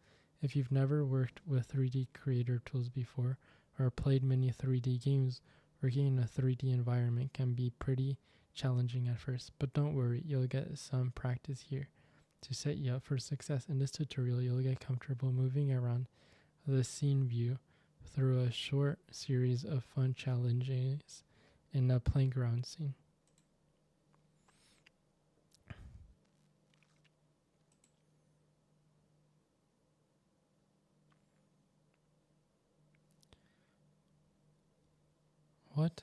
If you've never worked with 3D creator tools before or played many 3D games, working in a 3D environment can be pretty challenging at first, but don't worry, you'll get some practice here. To set you up for success in this tutorial, you'll get comfortable moving around the scene view through a short series of fun challenges in a playground scene. What?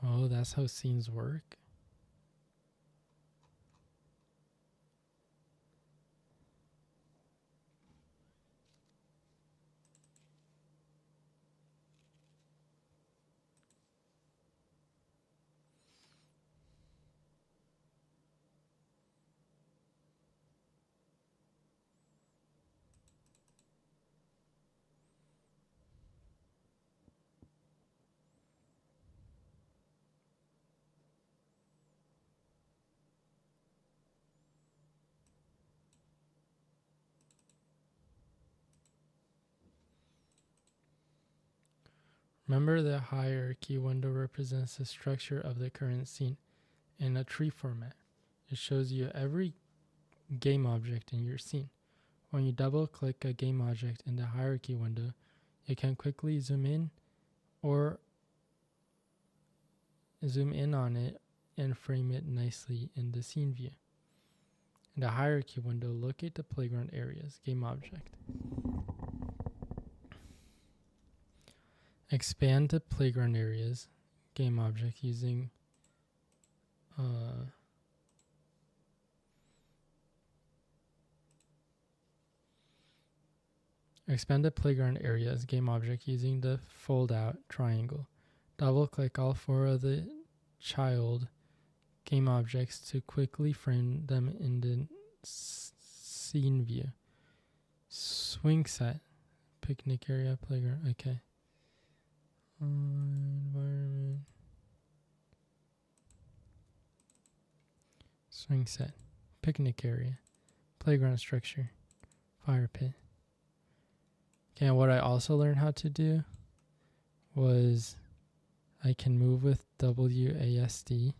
Oh, that's how scenes work? Remember, the hierarchy window represents the structure of the current scene in a tree format. It shows you every game object in your scene. When you double click a game object in the hierarchy window, you can quickly zoom in on it and frame it nicely in the scene view. In the hierarchy window, locate the playground areas game object. Expand the playground areas game object using expand the playground areas game object using the fold out triangle. Double click all 4 of the child game objects to quickly frame them in the scene view. Swing set, picnic area, playground. Okay. Environment. Swing set, picnic area, playground structure, fire pit. Okay, and what I also learned how to do was I can move with WASD,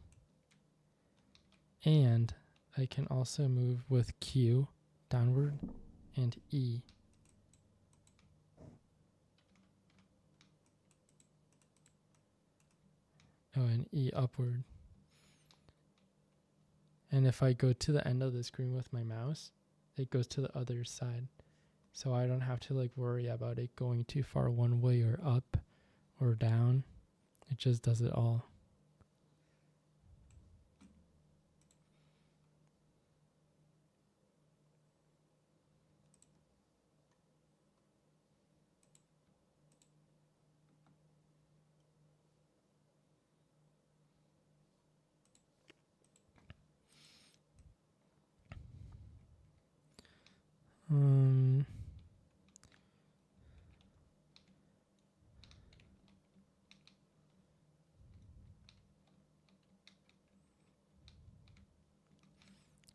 and I can also move with Q downward and E. Oh, and E upward. And if I go to the end of the screen with my mouse, it goes to the other side. So I don't have to worry about it going too far one way or up or down. It just does it all.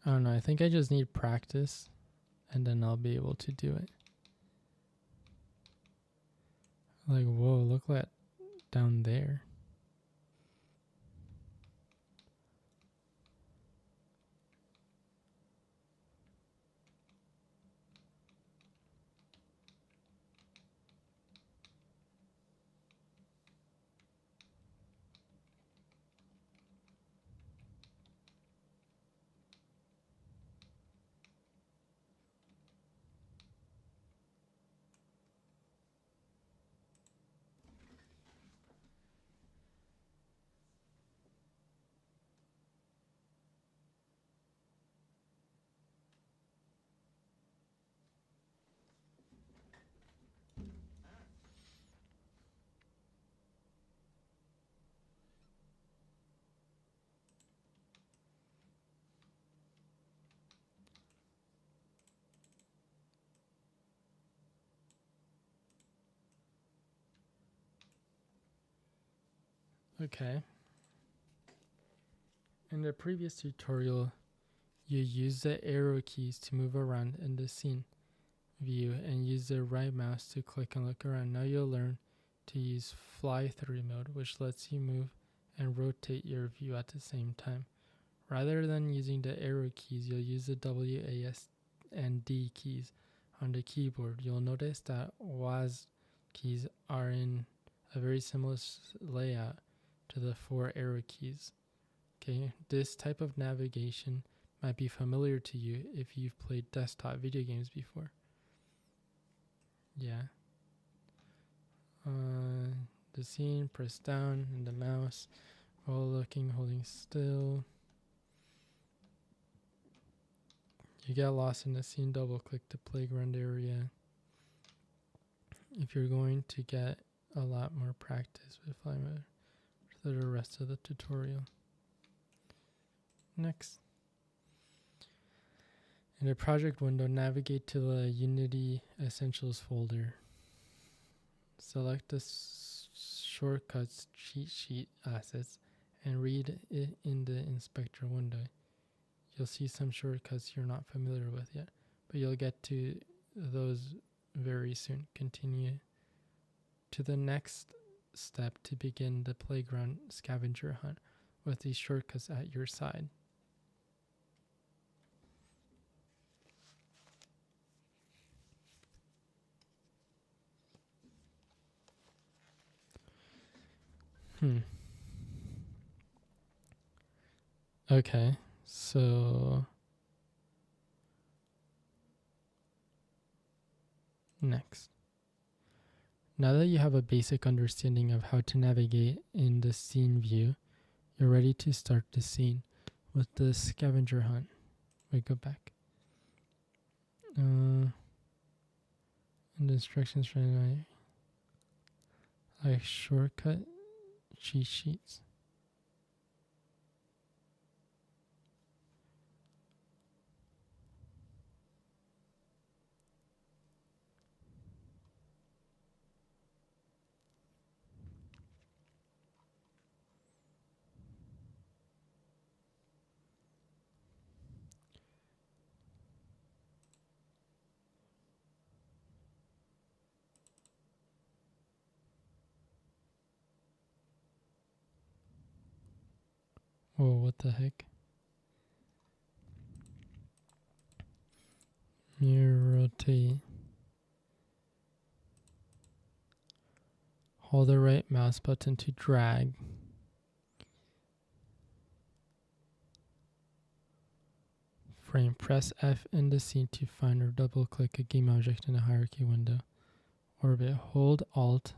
I don't know. I think I just need practice, and then I'll be able to do it. Whoa, look at that down there. Okay. In the previous tutorial, you use the arrow keys to move around in the scene view and use the right mouse to click and look around. Now you'll learn to use fly through mode, which lets you move and rotate your view at the same time. Rather than using the arrow keys, you'll use the W, A, S, and D keys on the keyboard. You'll notice that WAS keys are in a very similar layout to the 4 arrow keys. Okay, this type of navigation might be familiar to you if you've played desktop video games before. Yeah. The scene, press down and the mouse while looking, holding still. You get lost in the scene, double click the playground area. If you're going to get a lot more practice with fly mode for the rest of the tutorial. Next. In the project window, navigate to the Unity Essentials folder. Select the shortcuts cheat sheet assets and read it in the inspector window. You'll see some shortcuts you're not familiar with yet, but you'll get to those very soon. Continue to the next step to begin the playground scavenger hunt with these shortcuts at your side. Okay, so next. Now that you have a basic understanding of how to navigate in the scene view, you're ready to start the scene with the scavenger hunt. We go back. And the instructions for like shortcut cheat sheets. Whoa, what the heck? Mirror rotate. Hold the right mouse button to drag. Frame. Press F in the scene to find or double click a game object in a hierarchy window. Orbit. Hold Alt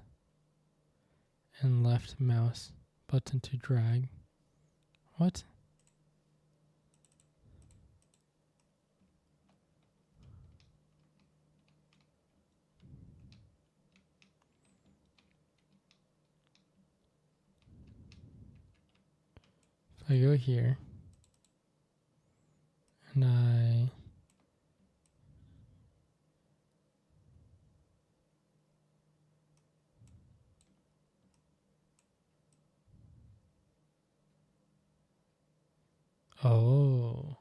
and left mouse button to drag. What? If I go here and oh.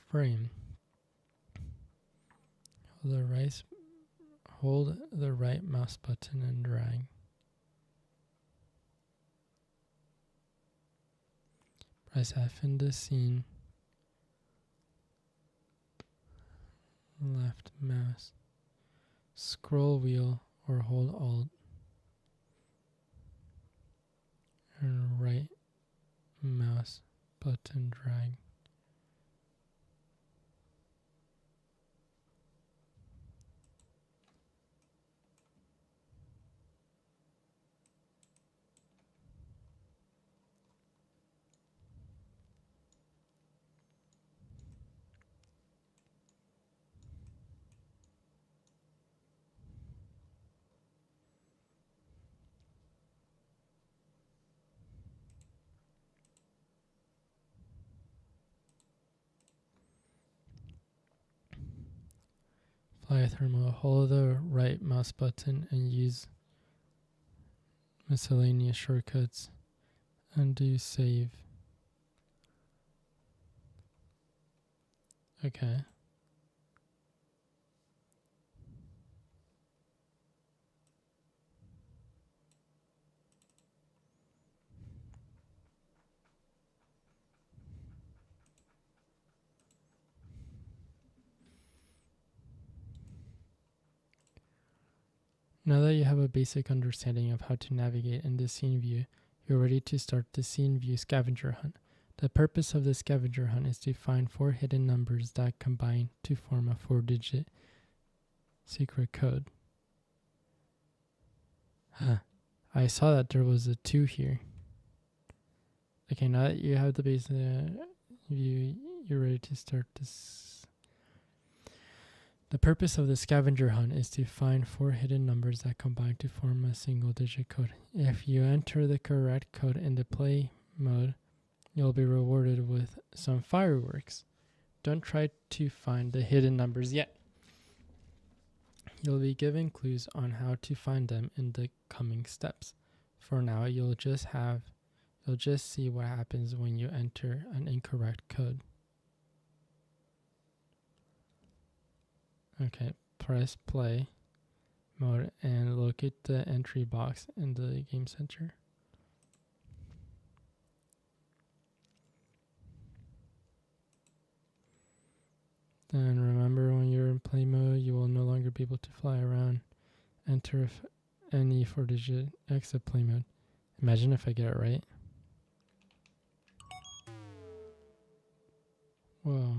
Frame. Hold the right mouse button and drag. Press F in the scene. Left mouse. Scroll wheel or hold Alt. And right mouse button drag. Fly thermal. Hold the right mouse button and use miscellaneous shortcuts. Undo save. Okay. Now that you have a basic understanding of how to navigate in the scene view, you're ready to start the scene view scavenger hunt. The purpose of the scavenger hunt is to find 4 hidden numbers that combine to form a 4-digit secret code. I saw that there was a 2 here. Okay, now that you have the basic view, you're ready to start this. The purpose of the scavenger hunt is to find 4 hidden numbers that combine to form a single-digit code. If you enter the correct code in the play mode, you'll be rewarded with some fireworks. Don't try to find the hidden numbers yet. You'll be given clues on how to find them in the coming steps. For now, you'll just see what happens when you enter an incorrect code. Okay, press play mode and locate the entry box in the game center. Then remember, when you're in play mode, you will no longer be able to fly around. Enter any 4-digit exit play mode. Imagine if I get it right. Whoa.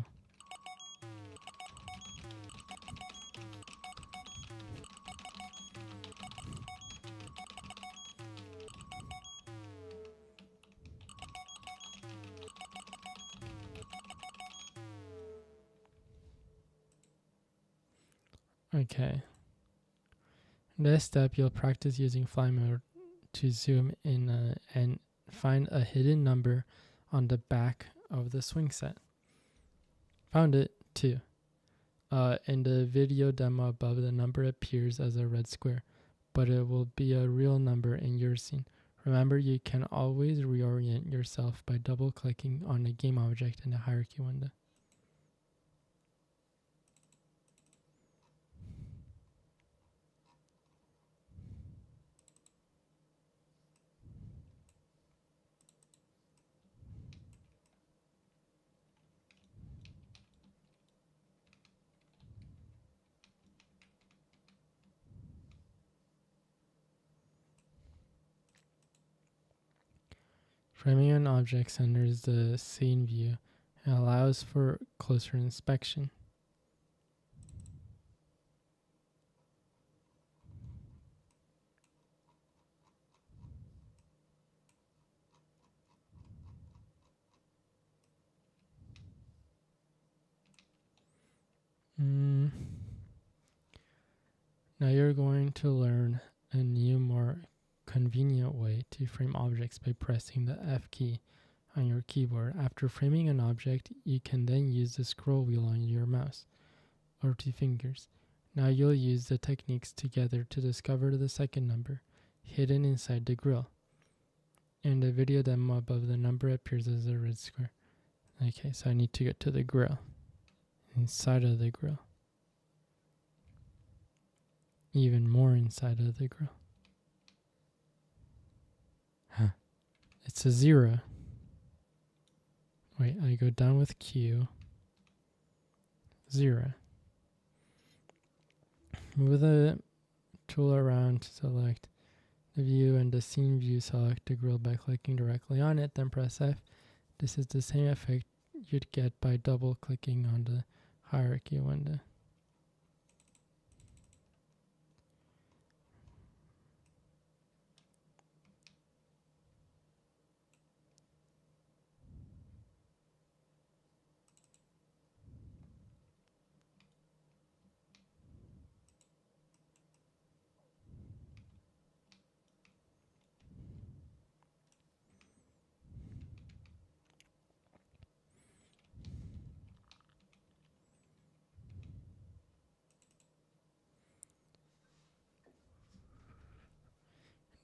Okay. In this step, you'll practice using fly mode to zoom in and find a hidden number on the back of the swing set. Found it too. In the video demo above, the number appears as a red square, but it will be a real number in your scene. Remember, you can always reorient yourself by double-clicking on a game object in the hierarchy window. Framing an object centers the scene view and allows for closer inspection. Now you're going to learn a new, more convenient way to frame objects by pressing the F key on your keyboard. After framing an object, you can then use the scroll wheel on your mouse or 2 fingers. Now you'll use the techniques together to discover the second number hidden inside the grill. In the video demo above, the number appears as a red square. Okay, so I need to get to the grill. Inside of the grill. Even more inside of the grill. Huh. It's a 0. Wait, I go down with Q. 0. Move the tool around to select the view and the scene view. Select the grill by clicking directly on it, then press F. This is the same effect you'd get by double clicking on the hierarchy window.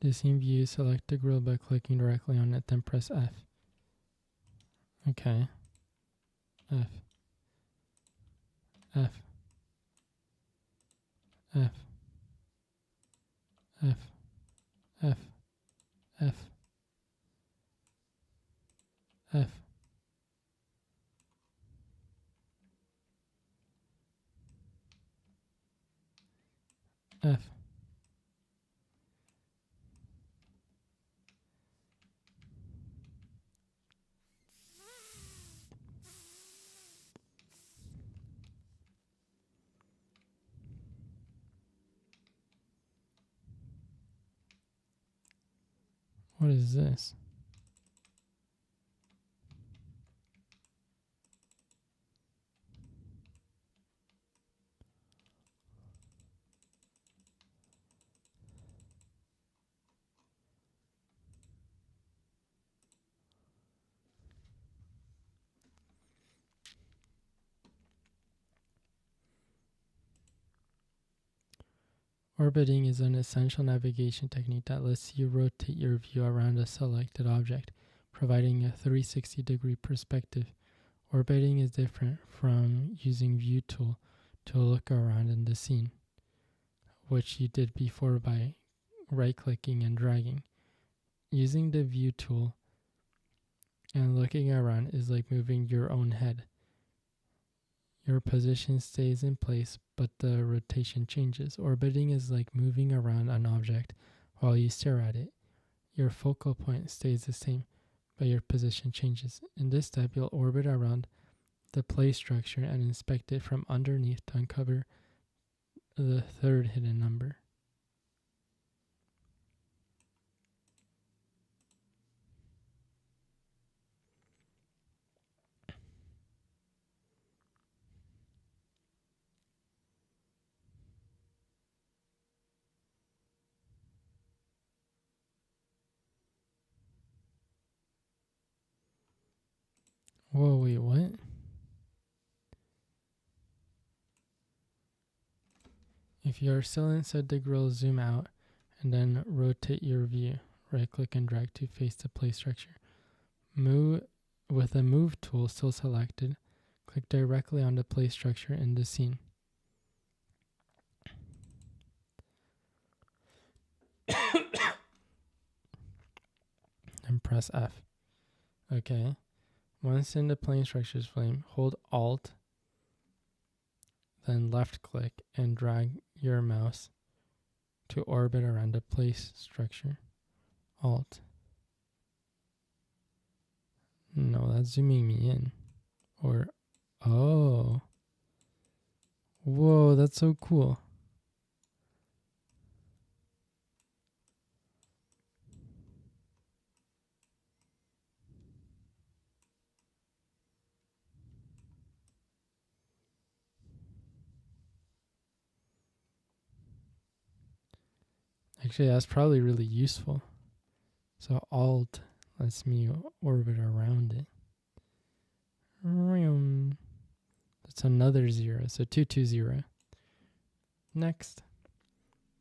The scene view, select the grill by clicking directly on it, then press F. Okay. F. F. F. F. F. F. F. F. What is this? Orbiting is an essential navigation technique that lets you rotate your view around a selected object, providing a 360-degree perspective. Orbiting is different from using View Tool to look around in the scene, which you did before by right-clicking and dragging. Using the View Tool and looking around is like moving your own head. Your position stays in place, but the rotation changes. Orbiting is like moving around an object while you stare at it. Your focal point stays the same, but your position changes. In this step, you'll orbit around the play structure and inspect it from underneath to uncover the third hidden number. Whoa, wait, what? If you are still inside the grill, zoom out and then rotate your view. Right click and drag to face the play structure. Move with the move tool still selected. Click directly on the play structure in the scene. And press F. Okay. Once in the plane structure's frame, hold Alt, then left click and drag your mouse to orbit around the place structure. Alt. No, that's zooming me in. Or, oh. Whoa, that's so cool. Actually, that's probably really useful. So Alt lets me orbit around it. That's another 0, so 220. Next,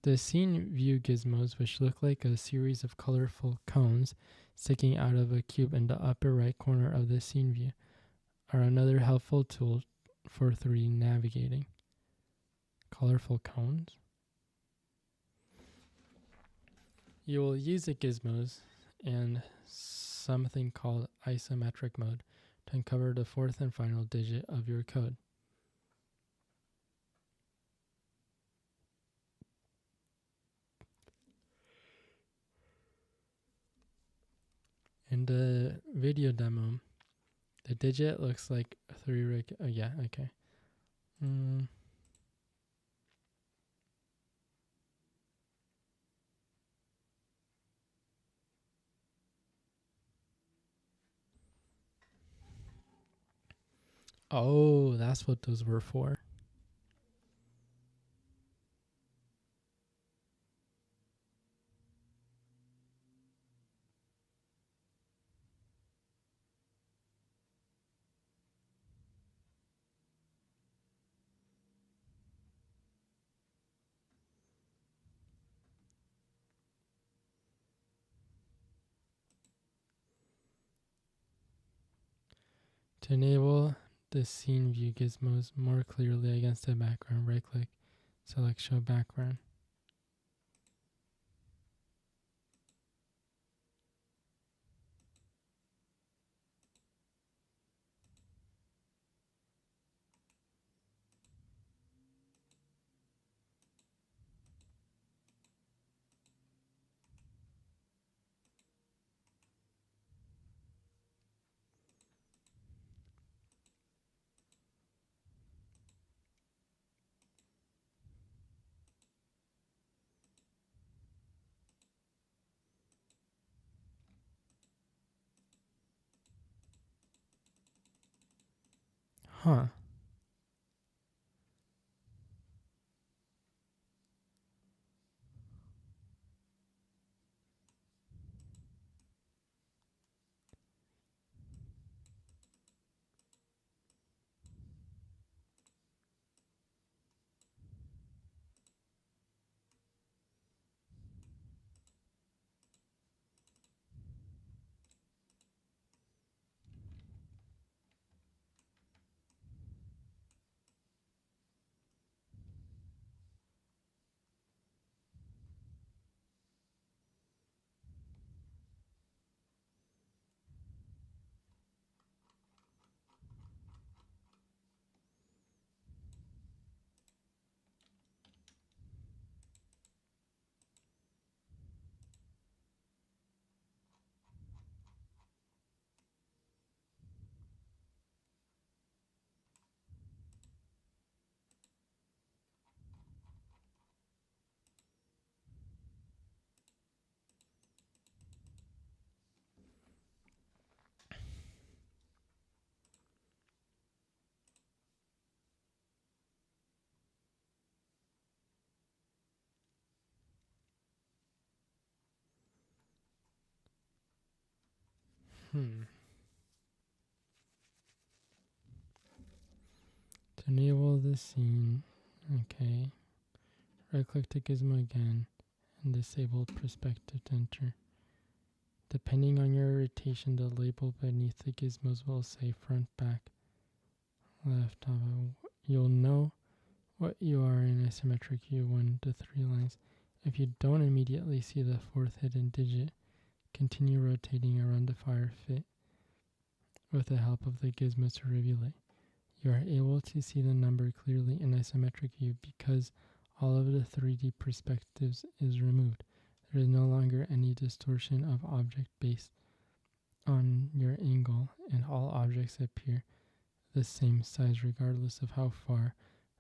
the scene view gizmos, which look like a series of colorful cones sticking out of a cube in the upper right corner of the scene view, are another helpful tool for 3D navigating. Colorful cones? You will use the gizmos and something called isometric mode to uncover the fourth and final digit of your code. In the video demo, the digit looks like 3. Oh yeah, okay. Oh, that's what those were for. To enable the scene view gizmos more clearly against the background, right click, select show background. Huh. To enable the scene, okay. Right click the gizmo again and disable perspective to enter. Depending on your rotation, the label beneath the gizmos will say front, back, left, top. You'll know what you are in isometric view 1 to 3 lines. If you don't immediately see the fourth hidden digit, continue rotating around the fire fit with the help of the gizmos to reveal it. You are able to see the number clearly in isometric view because all of the 3D perspectives is removed. There is no longer any distortion of object based on your angle, and all objects appear the same size regardless of how far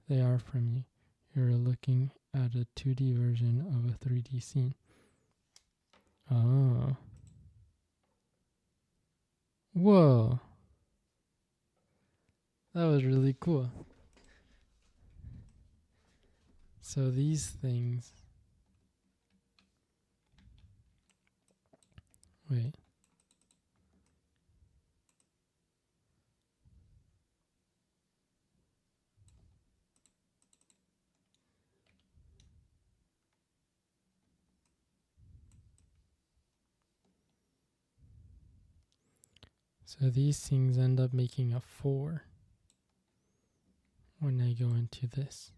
they are from you. You're looking at a 2D version of a 3D scene. Oh. Whoa. That was really cool. So these things... Wait. So these things end up making a 4 when I go into this.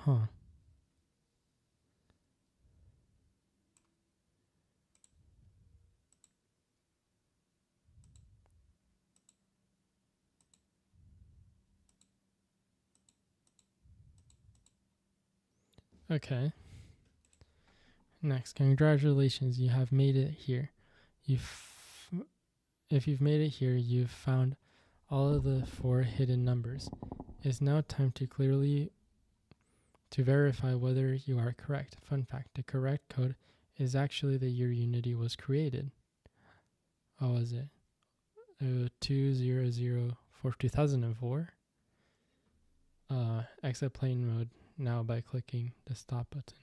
Huh. Okay. Next, congratulations, you have made it here. If you've made it here, you've found all of the 4 hidden numbers. It's now time to verify whether you are correct. Fun fact, the correct code is actually the year Unity was created. What was it? 2004. Exit plane mode now by clicking the stop button.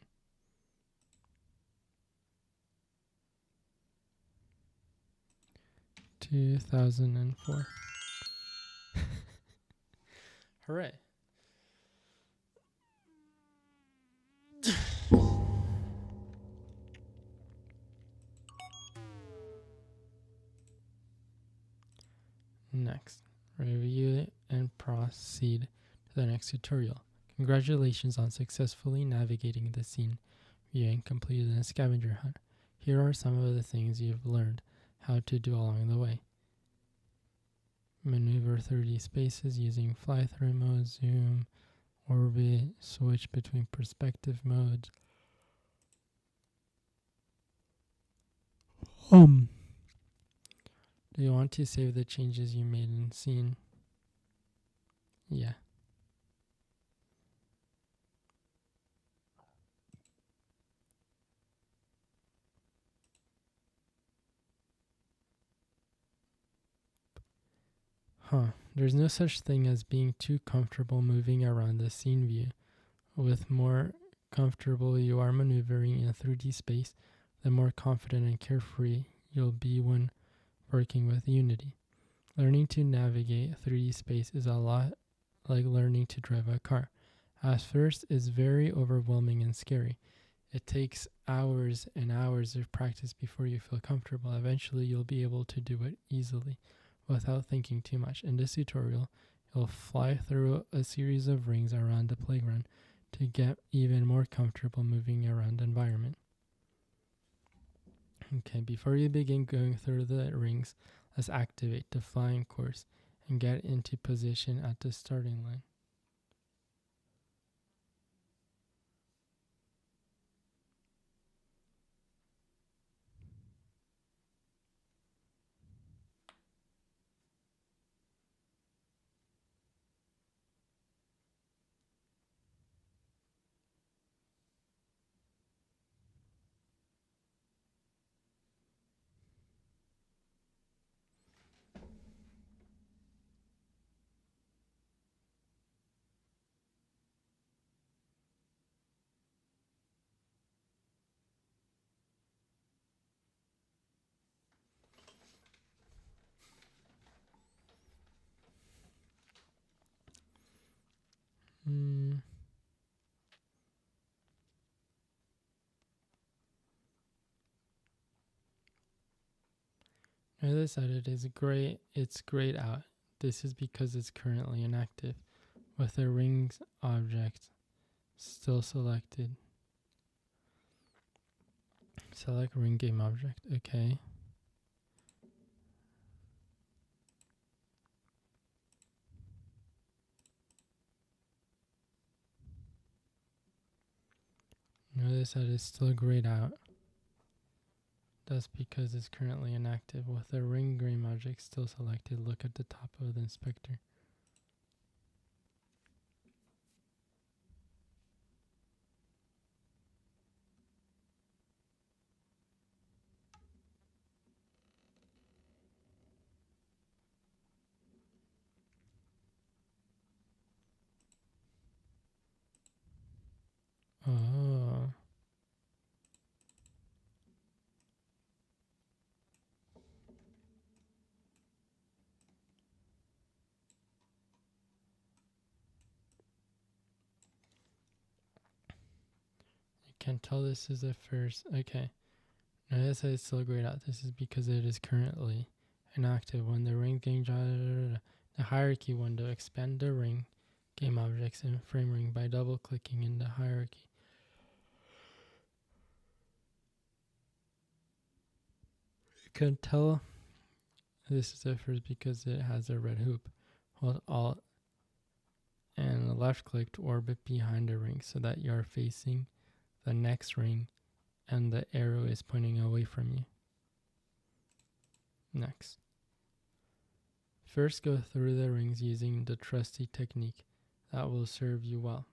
(2004). Hooray. Next, review it and proceed to the next tutorial. Congratulations on successfully navigating the scene view and completing the scavenger hunt. Here are some of the things you've learned how to do along the way. Maneuver 3D spaces using fly-through mode, zoom, orbit, switch between perspective modes. Do you want to save the changes you made in scene? Yeah. There's no such thing as being too comfortable moving around the scene view. With more comfortable you are maneuvering in a 3D space, the more confident and carefree you'll be when working with Unity. Learning to navigate 3D space is a lot like learning to drive a car. At first, it's very overwhelming and scary. It takes hours and hours of practice before you feel comfortable. Eventually, you'll be able to do it easily without thinking too much. In this tutorial, you'll fly through a series of rings around the playground to get even more comfortable moving around the environment. Okay, before you begin going through the rings, let's activate the flying course and get into position at the starting line. Other side, it is gray. It's grayed out. This is because it's currently inactive, with the rings object still selected. Select ring game object. Okay. Notice that it's still grayed out. That's because it's currently inactive. With the ring game object still selected, look at the top of the inspector. Oh. You can tell this is the first. Okay. Notice that it's still grayed out. This is because it is currently inactive. When the ring game the hierarchy window, expand the ring game objects in frame ring by double clicking in the hierarchy. You can tell this is the first because it has a red hoop. Hold Alt and left click to orbit behind the ring so that you're facing the next ring and the arrow is pointing away from you. Next. First, go through the rings using the trusty technique that will serve you well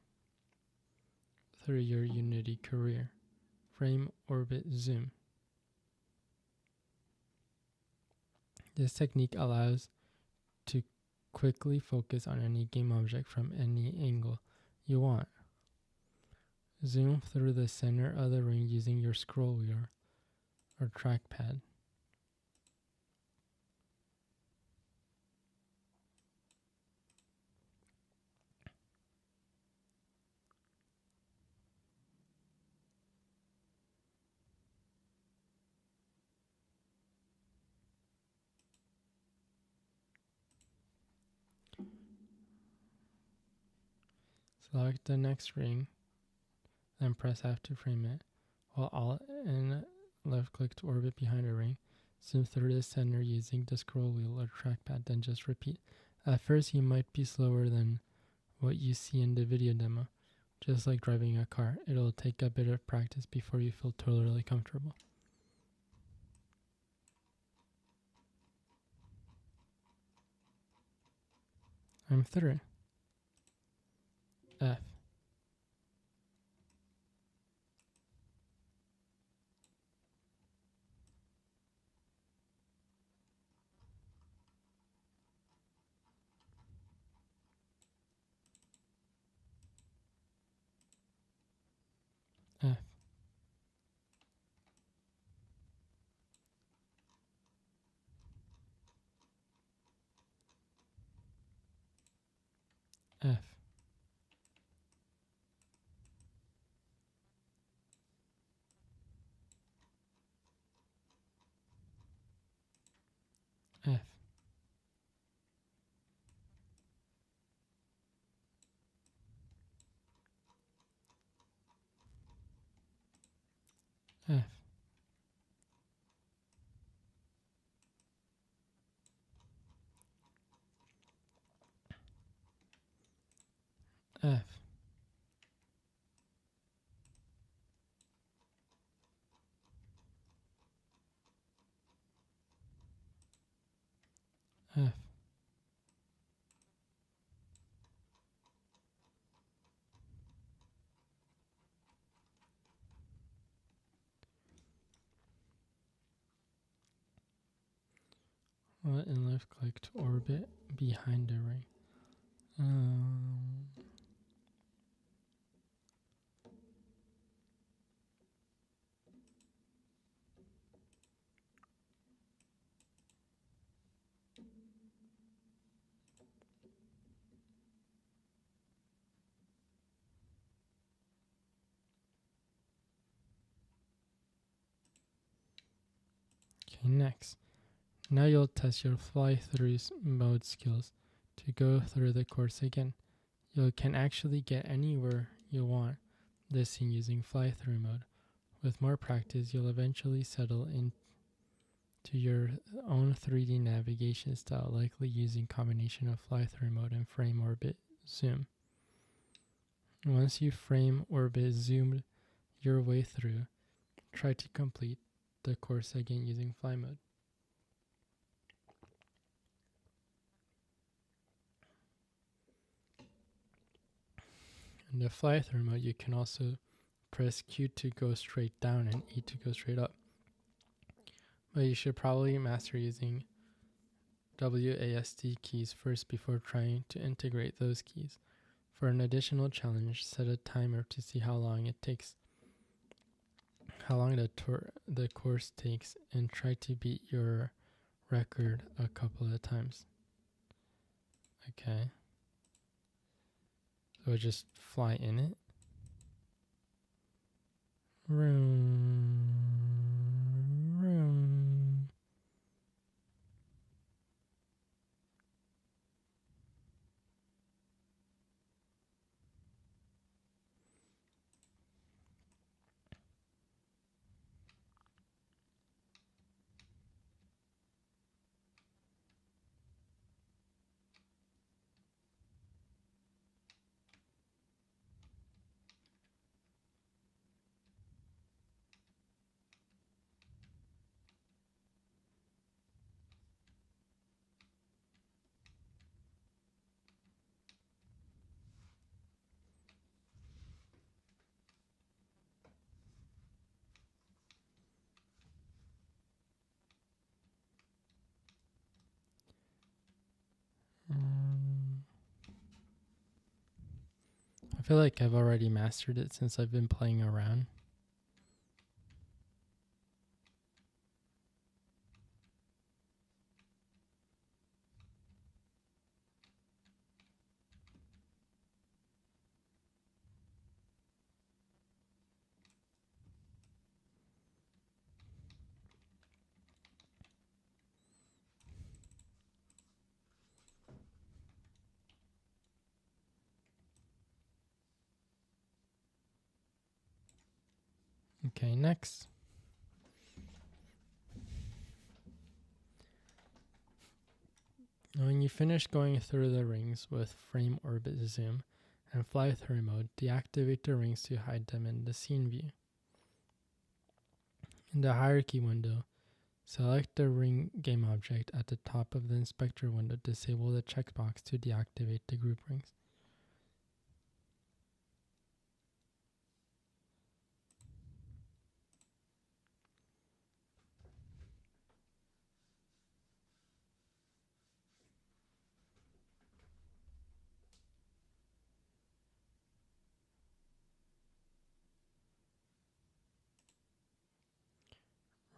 through your Unity career. Frame, orbit, zoom. This technique allows to quickly focus on any game object from any angle you want. Zoom through the center of the ring using your scroll wheel or trackpad. Select the next ring, then press F to frame it, while Alt and left click to orbit behind a ring. Zoom through the center using the scroll wheel or trackpad, then just repeat. At first you might be slower than what you see in the video demo. Just like driving a car, it'll take a bit of practice before you feel totally comfortable. I'm through. F. F. F. F. F. F. F. Alt and left click to orbit behind the ring. Okay, next. Now you'll test your fly-through mode skills to go through the course again. You can actually get anywhere you want this scene using fly-through mode. With more practice, you'll eventually settle into your own 3D navigation style, likely using combination of fly-through mode and frame orbit zoom. Once you frame orbit zoomed your way through, try to complete the course again using fly mode. In the fly-through mode, you can also press Q to go straight down and E to go straight up. But you should probably master using WASD keys first before trying to integrate those keys. For an additional challenge, set a timer to see how long the course takes, and try to beat your record a couple of times. Okay. So just fly in it. Room. I feel like I've already mastered it since I've been playing around. Okay, next. When you finish going through the rings with frame orbit zoom and fly through mode, deactivate the rings to hide them in the scene view. In the hierarchy window, select the ring game object at the top of the inspector window. Disable the checkbox to deactivate the group rings.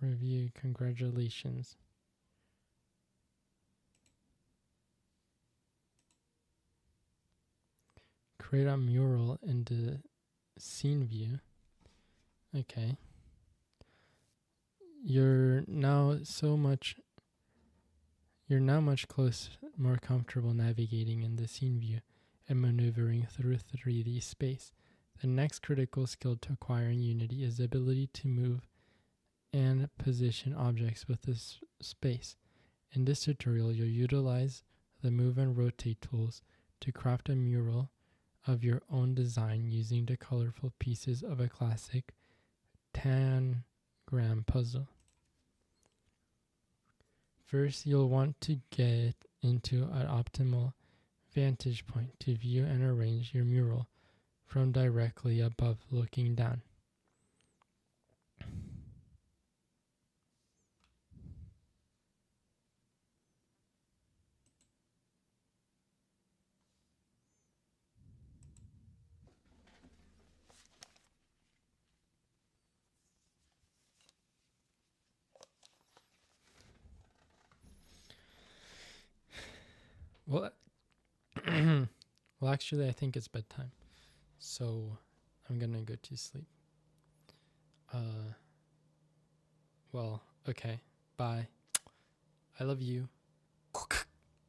Review, congratulations. Create a mural in the scene view. Okay. You're now much more comfortable navigating in the scene view and maneuvering through 3D space. The next critical skill to acquire in Unity is the ability to move and position objects with this space. In this tutorial, you'll utilize the move and rotate tools to craft a mural of your own design using the colorful pieces of a classic tangram puzzle. First, you'll want to get into an optimal vantage point to view and arrange your mural from directly above looking down. Well, actually, I think it's bedtime, so I'm gonna go to sleep. Okay, bye. I love you.